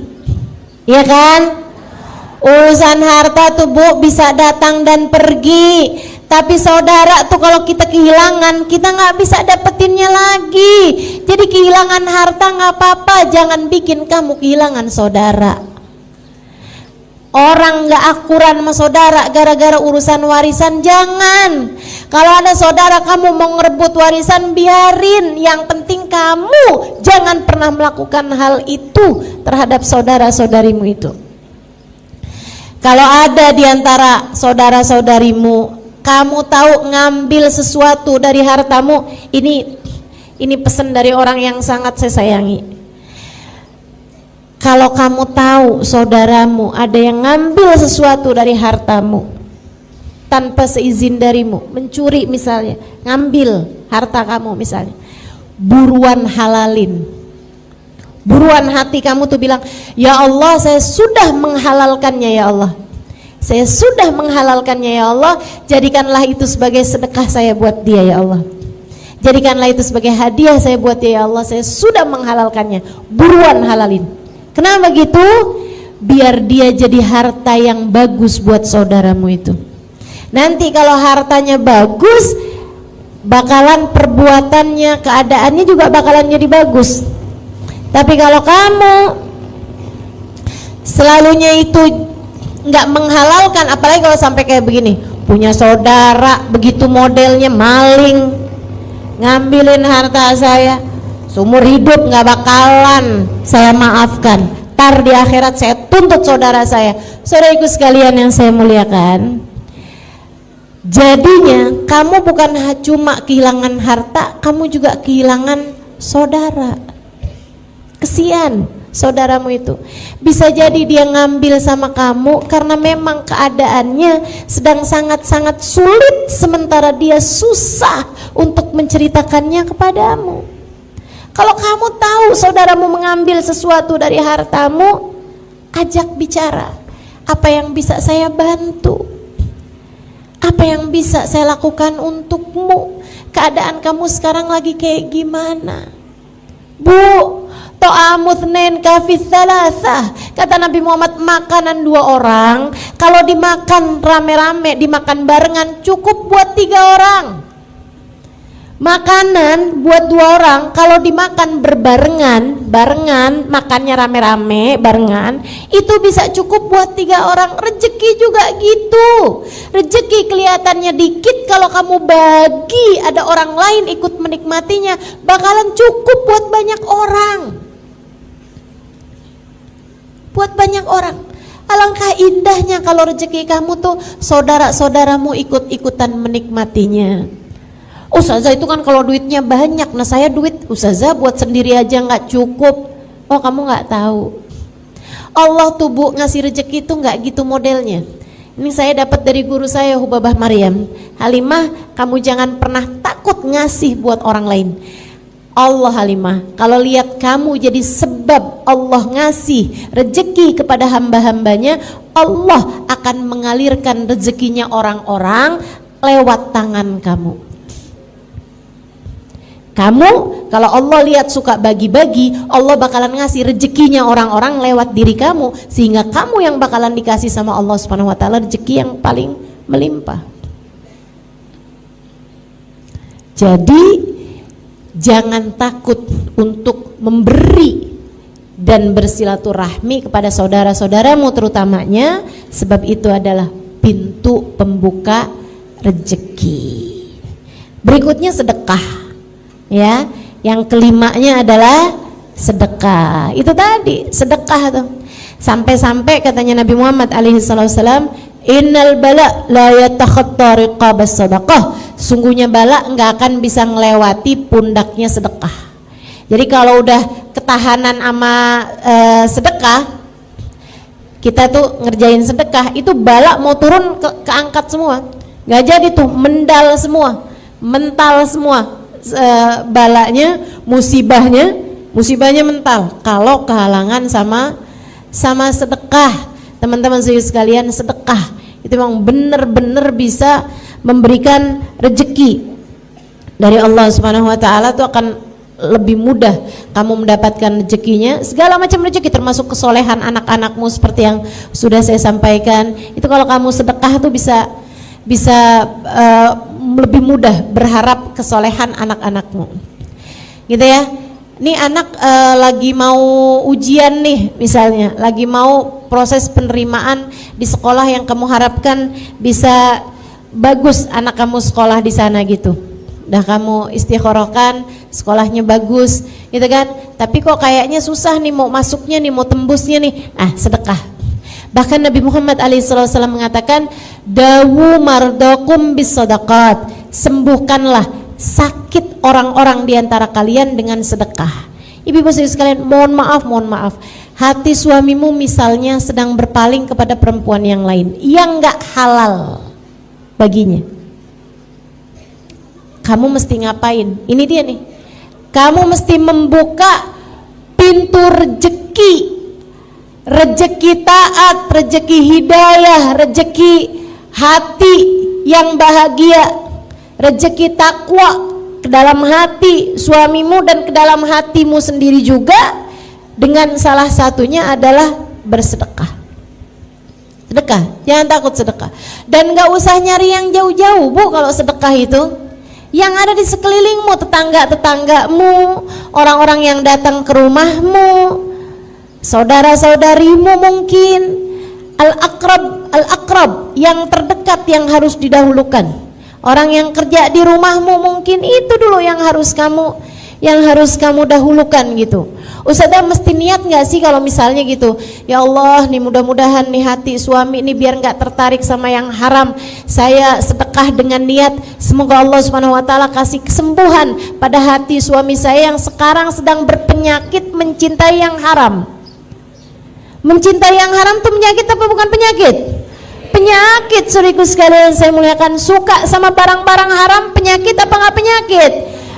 ya kan? Urusan harta tuh Bu bisa datang dan pergi, tapi saudara tuh kalau kita kehilangan, kita nggak bisa dapetinnya lagi. Jadi kehilangan harta nggak apa-apa, jangan bikin kamu kehilangan saudara. Orang nggak akuran sama saudara gara-gara urusan warisan, jangan. Kalau ada saudara kamu mau ngerebut warisan, biarin. Yang penting kamu jangan pernah melakukan hal itu terhadap saudara-saudarimu itu. Kalau ada di antara saudara-saudarimu, kamu tahu ngambil sesuatu dari hartamu, ini pesan dari orang yang sangat saya sayangi. Kalau kamu tahu saudaramu ada yang ngambil sesuatu dari hartamu tanpa seizin darimu, mencuri misalnya, ngambil harta kamu misalnya, buruan halalin. Buruan hati kamu tuh bilang, ya Allah saya sudah menghalalkannya ya Allah, saya sudah menghalalkannya ya Allah, jadikanlah itu sebagai sedekah saya buat dia ya Allah, jadikanlah itu sebagai hadiah saya buat dia ya Allah, saya sudah menghalalkannya. Buruan halalin. Kenapa gitu? Biar dia jadi harta yang bagus buat saudaramu itu. Nanti kalau hartanya bagus, bakalan perbuatannya, keadaannya juga bakalan jadi bagus. Tapi kalau kamu selalunya itu nggak menghalalkan, apalagi kalau sampai kayak begini, punya saudara begitu modelnya maling, ngambilin harta saya, seumur hidup nggak bakalan saya maafkan. Tar di akhirat saya tuntut saudara saya. Saudaraku sekalian yang saya muliakan, jadinya kamu bukan cuma kehilangan harta, kamu juga kehilangan saudara. Kesian saudaramu itu. Bisa jadi dia ngambil sama kamu karena memang keadaannya sedang sangat-sangat sulit, sementara dia susah untuk menceritakannya kepadamu. Kalau kamu tahu saudaramu mengambil sesuatu dari hartamu, ajak bicara. Apa yang bisa saya bantu? Apa yang bisa saya lakukan untukmu? Keadaan kamu sekarang lagi kayak gimana? Bu, ta'amuthnain kafis salasah. Kata Nabi Muhammad, makanan 2 orang kalau dimakan rame-rame, dimakan barengan, cukup buat 3 orang. Makanan buat 2 orang kalau dimakan barengan makannya rame-rame barengan, itu bisa cukup buat 3 orang. Rezeki juga gitu. Rezeki kelihatannya dikit, kalau kamu bagi ada orang lain ikut menikmatinya, bakalan cukup buat banyak orang. Buat banyak orang. Alangkah indahnya kalau rezeki kamu tuh saudara-saudaramu ikut-ikutan menikmatinya. Ustazah itu kan kalau duitnya banyak, nah saya duit Ustazah buat sendiri aja nggak cukup. Oh, kamu nggak tahu, Allah tuh Bu ngasih rezeki itu nggak gitu modelnya. Ini saya dapat dari guru saya Hubabah Maryam. Halimah, kamu jangan pernah takut ngasih buat orang lain. Allah Halimah, kalau lihat kamu jadi sebab Allah ngasih rezeki kepada hamba-hambanya, Allah akan mengalirkan rezekinya orang-orang lewat tangan kamu. Kamu kalau Allah lihat suka bagi-bagi, Allah bakalan ngasih rezekinya orang-orang lewat diri kamu, sehingga kamu yang bakalan dikasih sama Allah Subhanahu wa taala rezeki yang paling melimpah. Jadi jangan takut untuk memberi dan bersilaturahmi kepada saudara-saudaramu terutamanya, sebab itu adalah pintu pembuka rezeki. Berikutnya sedekah. Ya, yang kelimanya adalah sedekah. Itu tadi sedekah tuh. Sampai-sampai katanya Nabi Muhammad alaihi wasallam, innal bala la yatakhatta riqabas sadaqah. Sungguhnya bala enggak akan bisa ngelewati pundaknya sedekah. Jadi kalau udah ketahanan sama sedekah, kita tuh ngerjain sedekah, itu bala mau turun keangkat semua. Enggak jadi tuh, mendal semua, mental semua. Balanya, musibahnya mental kalau kehalangan sama sedekah. Teman-teman sekalian, sedekah itu memang benar-benar bisa memberikan rezeki dari Allah Subhanahu wa taala. Itu akan lebih mudah kamu mendapatkan rezekinya, segala macam rezeki termasuk kesolehan anak-anakmu seperti yang sudah saya sampaikan. Itu kalau kamu sedekah tuh bisa lebih mudah berharap kesolehan anak-anakmu, gitu ya. Nih anak lagi mau ujian nih, misalnya lagi mau proses penerimaan di sekolah yang kamu harapkan bisa bagus anak kamu sekolah di sana gitu. Udah kamu istikharahkan, sekolahnya bagus, gitu kan. Tapi kok kayaknya susah nih mau masuknya nih, mau tembusnya nih. Sedekah. Bahkan Nabi Muhammad SAW mengatakan, dawu mardakum bis sadaqat, sembuhkanlah sakit orang-orang di antara kalian dengan sedekah. Ibu-ibu sekalian, mohon maaf, hati suamimu misalnya sedang berpaling kepada perempuan yang lain yang gak halal baginya, kamu mesti ngapain? Ini dia nih, kamu mesti membuka pintu rezeki taat, rezeki hidayah, rezeki hati yang bahagia, rezeki takwa ke dalam hati suamimu dan ke dalam hatimu sendiri juga, dengan salah satunya adalah bersedekah. Sedekah, jangan takut sedekah. Dan gak usah nyari yang jauh-jauh Bu, kalau sedekah itu yang ada di sekelilingmu, tetangga-tetanggamu, orang-orang yang datang ke rumahmu, saudara-saudarimu mungkin, al-aqrab yang terdekat yang harus didahulukan. Orang yang kerja di rumahmu mungkin itu dulu yang harus kamu dahulukan gitu. Ustazah mesti niat nggak sih kalau misalnya gitu, ya Allah nih mudah-mudahan nih hati suami ini biar nggak tertarik sama yang haram, saya sedekah dengan niat semoga Allah Subhanahu wa taala kasih kesembuhan pada hati suami saya yang sekarang sedang berpenyakit mencintai yang haram. Mencintai yang haram tuh penyakit apa bukan penyakit? Penyakit, saudaraku sekalian saya muliakan. Suka sama barang-barang haram penyakit apa nggak penyakit?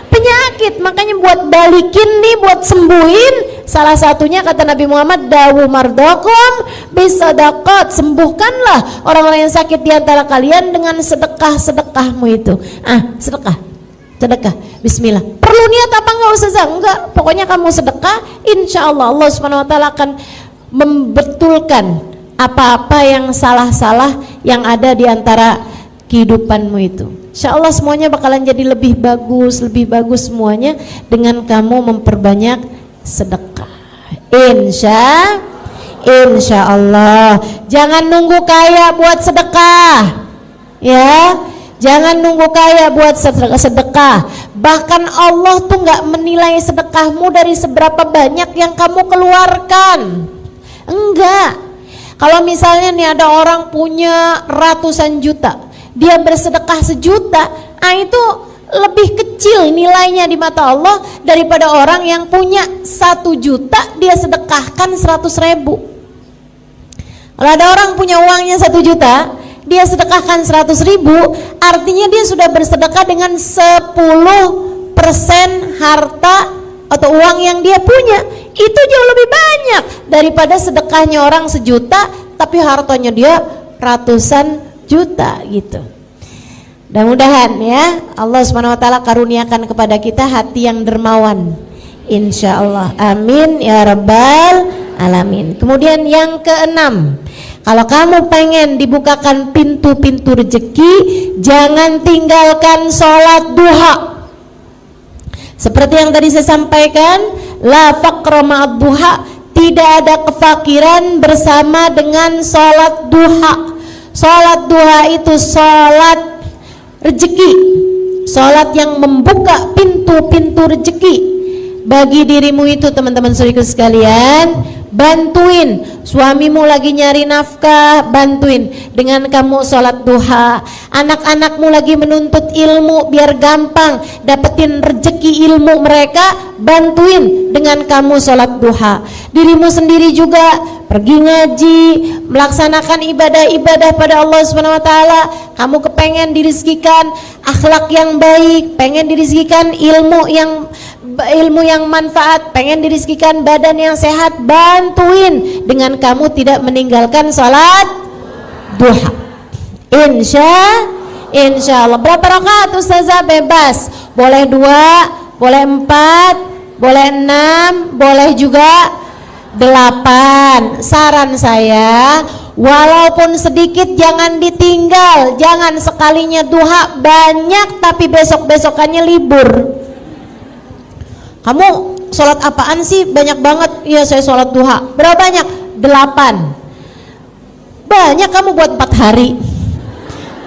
Penyakit. Makanya buat balikin nih, buat sembuhin, salah satunya kata Nabi Muhammad, dawu mardakum bisadaqat, sembuhkanlah orang-orang yang sakit di antara kalian dengan sedekahmu itu. Sedekah, bismillah. Perlu niat apa enggak Ustazah? Enggak, pokoknya kamu sedekah, insya Allah Allah Subhanahu wa taala akan membetulkan apa-apa yang salah-salah yang ada di antara kehidupanmu itu. Insya Allah semuanya bakalan jadi lebih bagus semuanya dengan kamu memperbanyak sedekah. Insya Allah. Jangan nunggu kaya buat sedekah, ya. Jangan nunggu kaya buat sedekah. Bahkan Allah tuh nggak menilai sedekahmu dari seberapa banyak yang kamu keluarkan. Enggak. Kalau misalnya nih ada orang punya ratusan juta, dia bersedekah 1 juta, itu lebih kecil nilainya di mata Allah daripada orang yang punya 1 juta dia sedekahkan 100.000. Kalau ada orang punya uangnya 1 juta, dia sedekahkan 100.000, artinya dia sudah bersedekah dengan 10% harta atau uang yang dia punya. Itu jauh lebih banyak daripada sedekahnya orang 1 juta tapi hartanya dia ratusan juta gitu. Mudah-mudahan ya Allah Subhanahu wa taala karuniakan kepada kita hati yang dermawan, insya Allah, amin ya rabbal alamin. Kemudian yang keenam, kalau kamu pengen dibukakan pintu-pintu rezeki, jangan tinggalkan sholat duha. Seperti yang tadi saya sampaikan, la faqra ma'ad duha, tidak ada kefakiran bersama dengan sholat duha. Sholat duha itu sholat rezeki, sholat yang membuka pintu-pintu rezeki bagi dirimu itu. Teman-teman saudaraku sekalian, bantuin suamimu lagi nyari nafkah, bantuin dengan kamu sholat duha. Anak-anakmu lagi menuntut ilmu biar gampang dapetin rezeki ilmu mereka, bantuin dengan kamu sholat duha. Dirimu sendiri juga pergi ngaji, melaksanakan ibadah-ibadah pada Allah Subhanahu wa taala. Kamu kepengen dirizkikan akhlak yang baik, pengen dirizkikan ilmu yang manfaat, pengen dirizkikan badan yang sehat, bantuin dengan kamu tidak meninggalkan sholat duha. Insya Allah. Berapa rakaat Ustazah? Bebas, boleh 2, boleh 4, boleh 6, boleh juga 8. Saran saya, walaupun sedikit jangan ditinggal. Jangan sekalinya duha banyak tapi besok-besokannya libur. Kamu sholat apaan sih? Banyak banget. Iya, saya sholat duha. Berapa banyak? 8. Banyak kamu buat 4 hari.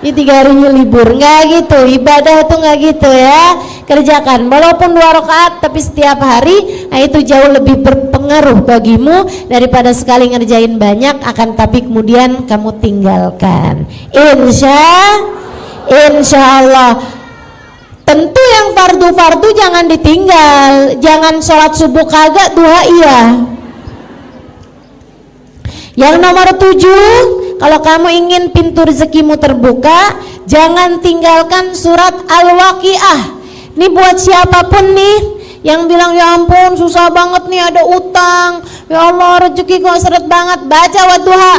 Ini 3 harinya libur. Nggak gitu, ibadah tuh nggak gitu ya. Kerjakan walaupun 2 rakaat tapi setiap hari. Nah itu jauh lebih berpengaruh bagimu daripada sekali ngerjain banyak akan tapi kemudian kamu tinggalkan. Insya Allah. Tentu yang fardu-fardu jangan ditinggal. Jangan sholat subuh kagak, duha iya. Yang nomor 7, kalau kamu ingin pintu rezekimu terbuka, jangan tinggalkan surat Al-Waqiah. Ini buat siapapun nih yang bilang ya ampun susah banget nih, ada utang, ya Allah rezeki kok seret banget. Baca Al-Waqiah.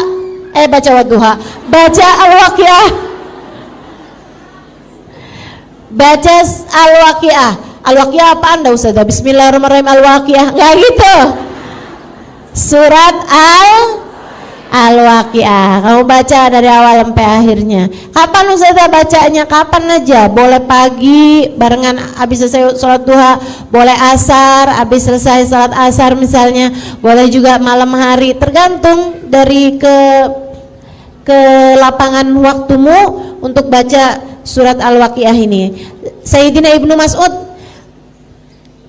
Baca Al-Waqiah. Al-Waqiah apa Anda Ustazah? Bismillahirrahmanirrahim Al-Waqiah. Enggak gitu. Surat Al-Waqiah. Kamu baca dari awal sampai akhirnya. Kapan Ustazah bacanya? Kapan aja. Boleh pagi barengan habis selesai sholat duha, boleh asar habis selesai sholat asar misalnya, boleh juga malam hari, tergantung dari ke lapangan waktumu untuk baca surat Al-Waqiah ini. Sayyidina Ibnu Mas'ud,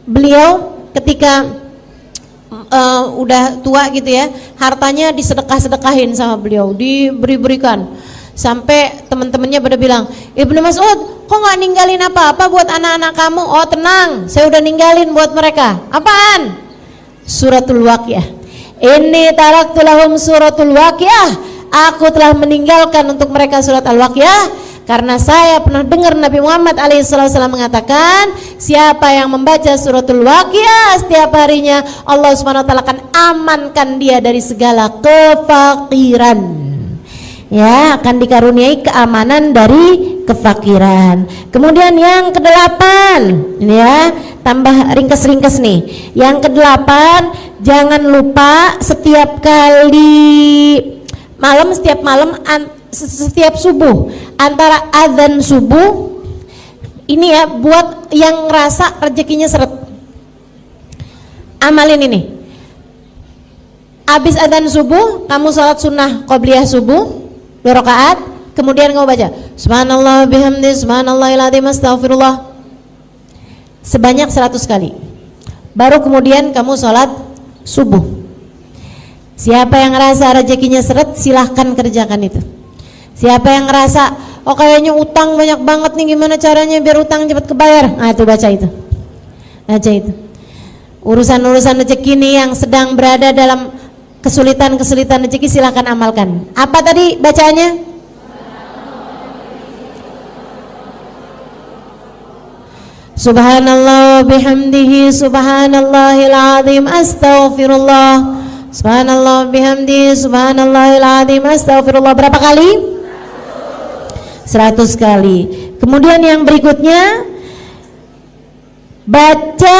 beliau ketika udah tua gitu ya, hartanya disedekah-sedekahin sama beliau, diberi-berikan, sampai teman-temannya pada bilang, Ibnu Mas'ud kok nggak ninggalin apa-apa buat anak-anak kamu? Oh tenang, saya udah ninggalin buat mereka. Apaan? Suratul Waqiah. Inni taraktu lahum suratul Waqiah. Aku telah meninggalkan untuk mereka surat Al-Waqiah karena saya pernah dengar Nabi Muhammad alaihissalam mengatakan, siapa yang membaca suratul Waqiah setiap harinya, Allah Subhanahu wa taala akan amankan dia dari segala kefakiran. Ya, akan dikaruniai keamanan dari kefakiran. Kemudian yang ke-8, ini ya, tambah ringkas-ringkas nih. Yang ke-8, jangan lupa setiap setiap malam setiap subuh, antara azan subuh Ini ya buat yang ngerasa rezekinya seret. Amalin ini. Habis adzan subuh, kamu sholat sunnah qobliyah subuh 2 rakaat, kemudian kamu baca subhanallah bihamdi subhanallahil azim astaghfirullah sebanyak 100 kali. Baru kemudian kamu sholat subuh. Siapa yang ngerasa rezekinya seret, silahkan kerjakan itu. Siapa yang ngerasa oh kayaknya utang banyak banget nih, gimana caranya biar utang cepat kebayar? Nah itu baca itu. Baca itu. Urusan-urusan rezeki nih yang sedang berada dalam kesulitan-kesulitan rezeki, silahkan amalkan. Apa tadi bacaannya? Subhanallah bihamdihi subhanallahil azim astaghfirullah. Subhanallah bihamdihi subhanallahil azim astaghfirullah. Berapa kali? 100 kali. Kemudian yang berikutnya, baca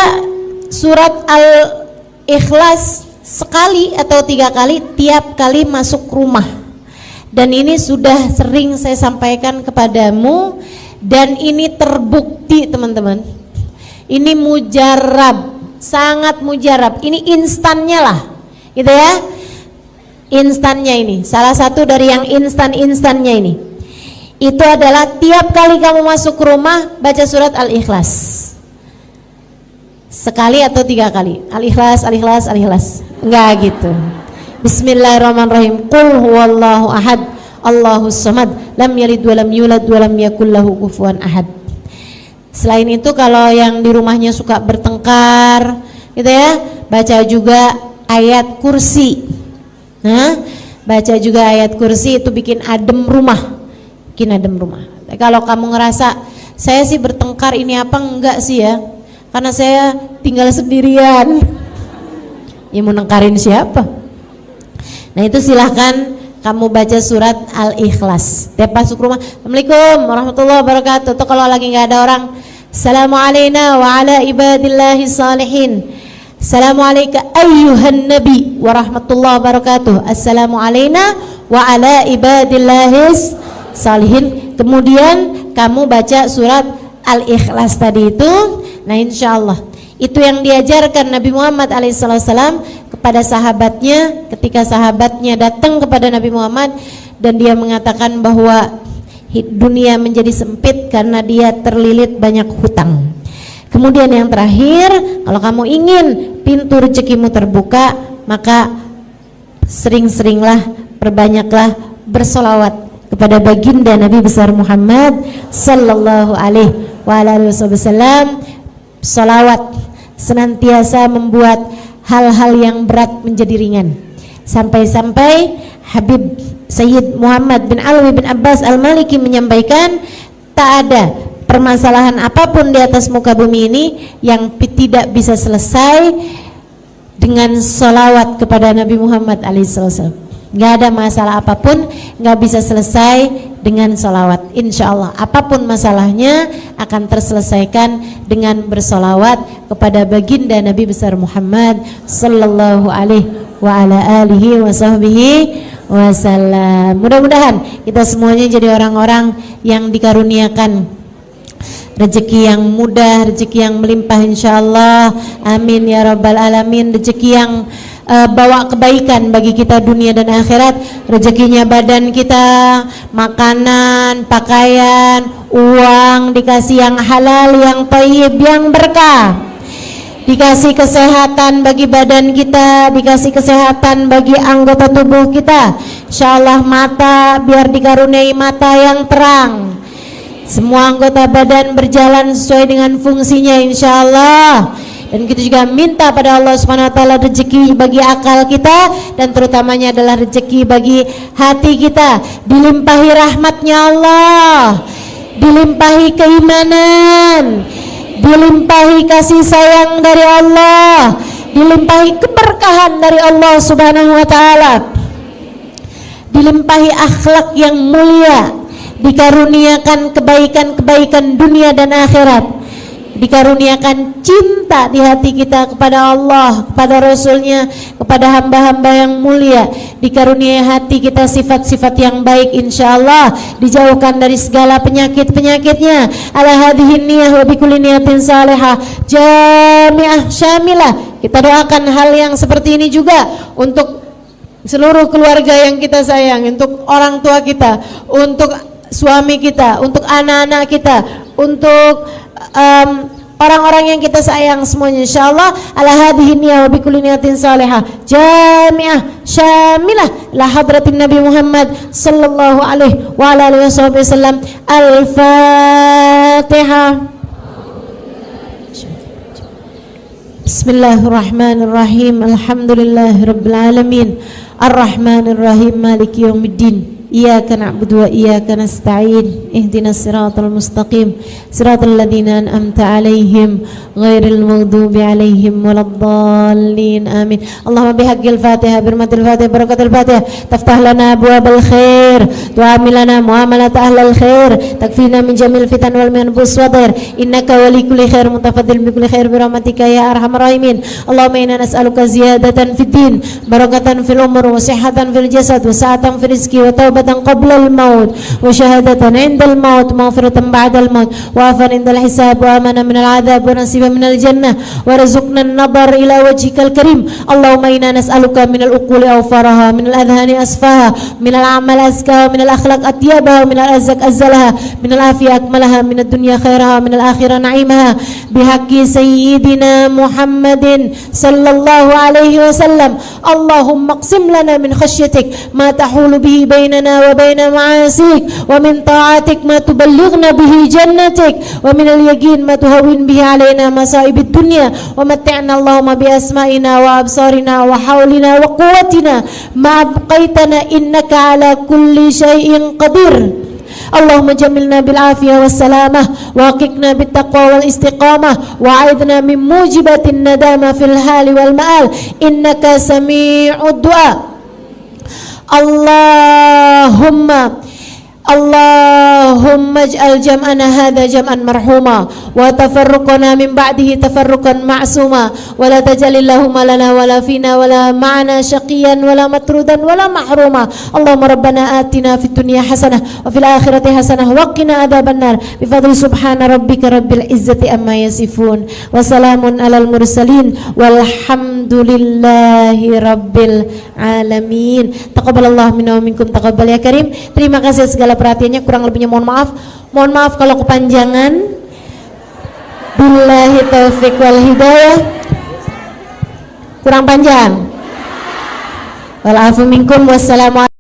surat Al-Ikhlas sekali atau 3 kali tiap kali masuk rumah. Dan ini sudah sering saya sampaikan kepadamu, dan ini terbukti teman-teman. Ini mujarab, sangat mujarab. Ini instannya lah, gitu ya. Instannya ini, salah satu dari yang instan-instannya ini. Itu adalah tiap kali kamu masuk rumah baca surat Al-Ikhlas sekali atau 3 kali. Al-Ikhlas, Al-Ikhlas, Al-Ikhlas. Enggak gitu. Bismillahirrahmanirrahim. Qul huwallahu ahad, Allahus samad, lam yalid wa lam yulad wa lam yakul lahu kufuwan ahad. Selain itu kalau yang di rumahnya suka bertengkar gitu ya, baca juga ayat kursi. Nah, baca juga ayat kursi, itu bikin adem rumah. Bikin adem rumah. Kalau kamu ngerasa saya sih bertengkar ini apa, enggak sih ya, karena saya tinggal sendirian. Ya mau nengkarin siapa? Nah itu silahkan kamu baca surat Al-Ikhlas tiap masuk rumah. Assalamualaikum warahmatullahi wabarakatuh. Atau kalau lagi nggak ada orang, Assalamualaikum wa ala ibadillahi salihin. Assalamualaikum ayyuhan nabi warahmatullahi wabarakatuh. Assalamualaikum wa ala ibadillahi salihin. Kemudian kamu baca surat Al-Ikhlas tadi itu. Nah insyaallah itu yang diajarkan Nabi Muhammad alaihissalam kepada sahabatnya ketika sahabatnya datang kepada Nabi Muhammad dan dia mengatakan bahwa dunia menjadi sempit karena dia terlilit banyak hutang. Kemudian yang terakhir, kalau kamu ingin pintu rezekimu terbuka, maka sering-seringlah, perbanyaklah bersolawat kepada baginda Nabi besar Muhammad sallallahu alaihi wasallam. Salawat senantiasa membuat hal-hal yang berat menjadi ringan, sampai-sampai Habib Sayyid Muhammad bin Alwi bin Abbas Al-Maliki menyampaikan, tak ada permasalahan apapun di atas muka bumi ini yang tidak bisa selesai dengan salawat kepada Nabi Muhammad alaihissalam. Gak ada masalah apapun gak bisa selesai dengan salawat. Insya Allah apapun masalahnya akan terselesaikan dengan bersalawat kepada baginda Nabi besar Muhammad sallallahu alaihi wa ala alihi wa sahbihi wasallam. Mudah-mudahan kita semuanya jadi orang-orang yang dikaruniakan rezeki yang mudah, rezeki yang melimpah insyaallah. Amin ya rabbal alamin. Rezeki yang bawa kebaikan bagi kita dunia dan akhirat. Rezekinya badan kita, makanan, pakaian, uang, dikasih yang halal, yang thayyib, yang berkah. Dikasih kesehatan bagi badan kita, dikasih kesehatan bagi anggota tubuh kita. Insyaallah mata biar dikaruniai mata yang terang. Semua anggota badan berjalan sesuai dengan fungsinya insyaallah. Dan kita juga minta pada Allah Subhanahu wa taala rezeki bagi akal kita, dan terutamanya adalah rezeki bagi hati kita, dilimpahi rahmatnya Allah, dilimpahi keimanan, dilimpahi kasih sayang dari Allah, dilimpahi keberkahan dari Allah Subhanahu wa taala, dilimpahi akhlak yang mulia, dikaruniakan kebaikan-kebaikan dunia dan akhirat. dikaruniakan cinta di hati kita kepada Allah, kepada Rasulnya, kepada hamba-hamba yang mulia, dikaruniai hati kita sifat-sifat yang baik, insyaallah dijauhkan dari segala penyakit-penyakitnya. Ala hadhihi niyah wa bikulli niyatin salihah jami'ah syamilah. Kita doakan hal yang seperti ini juga untuk seluruh keluarga yang kita sayang, untuk orang tua kita, untuk suami kita, untuk anak-anak kita, untuk orang-orang yang kita sayang semuanya, insyaallah. Ala hadhihi niyah wa bikulli niyatin salihah jami'ah syamilah la hadratin Nabi Muhammad sallallahu alaihi wa ala alihi wasallam. Al-Fatihah. Bismillahirrahmanirrahim. Alhamdulillahirabbil alamin. Ar-Rahmanirrahim. Maliki yaumiddin. Iyyaka na'budu wa iyyaka nasta'in. Ihdinas siratal mustaqim. Siratal ladzina an'amta 'alaihim ghairil maghdubi 'alaihim waladdallin. Amin. Allahumma bihaqqil Fatihah, birmatil Fatihah, barakatil Fatihah, taftah lana abwabal khair, tu'amil lana muamalat ahlal khair, takfina min jamil fitan wal minbus wadir. Innaka wali kulli khair mutafaddil bi kulli khair bi rahmatika ya arhamar rahimin. Allahumma inna nas'aluka ziyadatan fid din, barakatan fil umur, wa sihhatan fil jasad, wa sa'atan fil rizqi, wa tawbatan qabla al maut, wa syahadatan 'inda al maut, maghfiratan ba'da al maut, wa afan 'inda al hisab, wa amana min al 'adzab, wa nasiban min al jannah, wa rizqna an-nadhar ila wajhikal karim. Allahumma inna nas'aluka min al uquli awfaraha, min al adhani asfaha, min al a'mal azkaha, min al akhlaq atyabaha, min al arzaq azzalaha, min al afiyah akmalaha, min ad dunya khairaha, min al akhirah na'imaha, bihaqqi sayyidina Muhammadin sallallahu alaihi wasallam. Allahumma qsim lana min khashyatik ma tahulu bihi bainana wa baina ma'asik, wa min ta'atik ma tuballighna bihi jannatik, wa min al yaqin ma tuhawwin bihi alaina masaibid dunya, wa mat'ina Allahumma bi asma'ina wa absarina wa hawlina wa quwwatina ma abqaitana, innaka ala kulli syai'in qadir. Allahumma jamilna bil afiyah was salamah, wa qiqna bit taqwa wal istiqamah, wa a'idna min mujibatin nadama fil hali wal ma'al, innaka sami'ud du'a. Allahumma ij'al jam'ana hadha jam'an marhuma, wa tafarruqana min ba'dihi tafarruqan ma'suma, wa la taj'alillahumma lana wa la fina wa la ma'ana syaqiyan wa la matrudan wa la mahruma. Allahumma rabbana atina fid dunya hasanah wa fil akhirati hasanah wa qina adzabannar. Bi fadli subhana rabbika rabbil izzati amma yasifun, wa salamun alal mursalin walhamdulillahi rabbil alamin. Taqabbalallahu minna wa minkum, taqabbal ya karim. Terima kasih segala perhatiannya, kurang lebihnya mohon maaf. Mohon maaf kalau kepanjangan. Billahi taufiq wal hidayah. Kurang panjang. Wal afu minkum. Wassalamualaikum.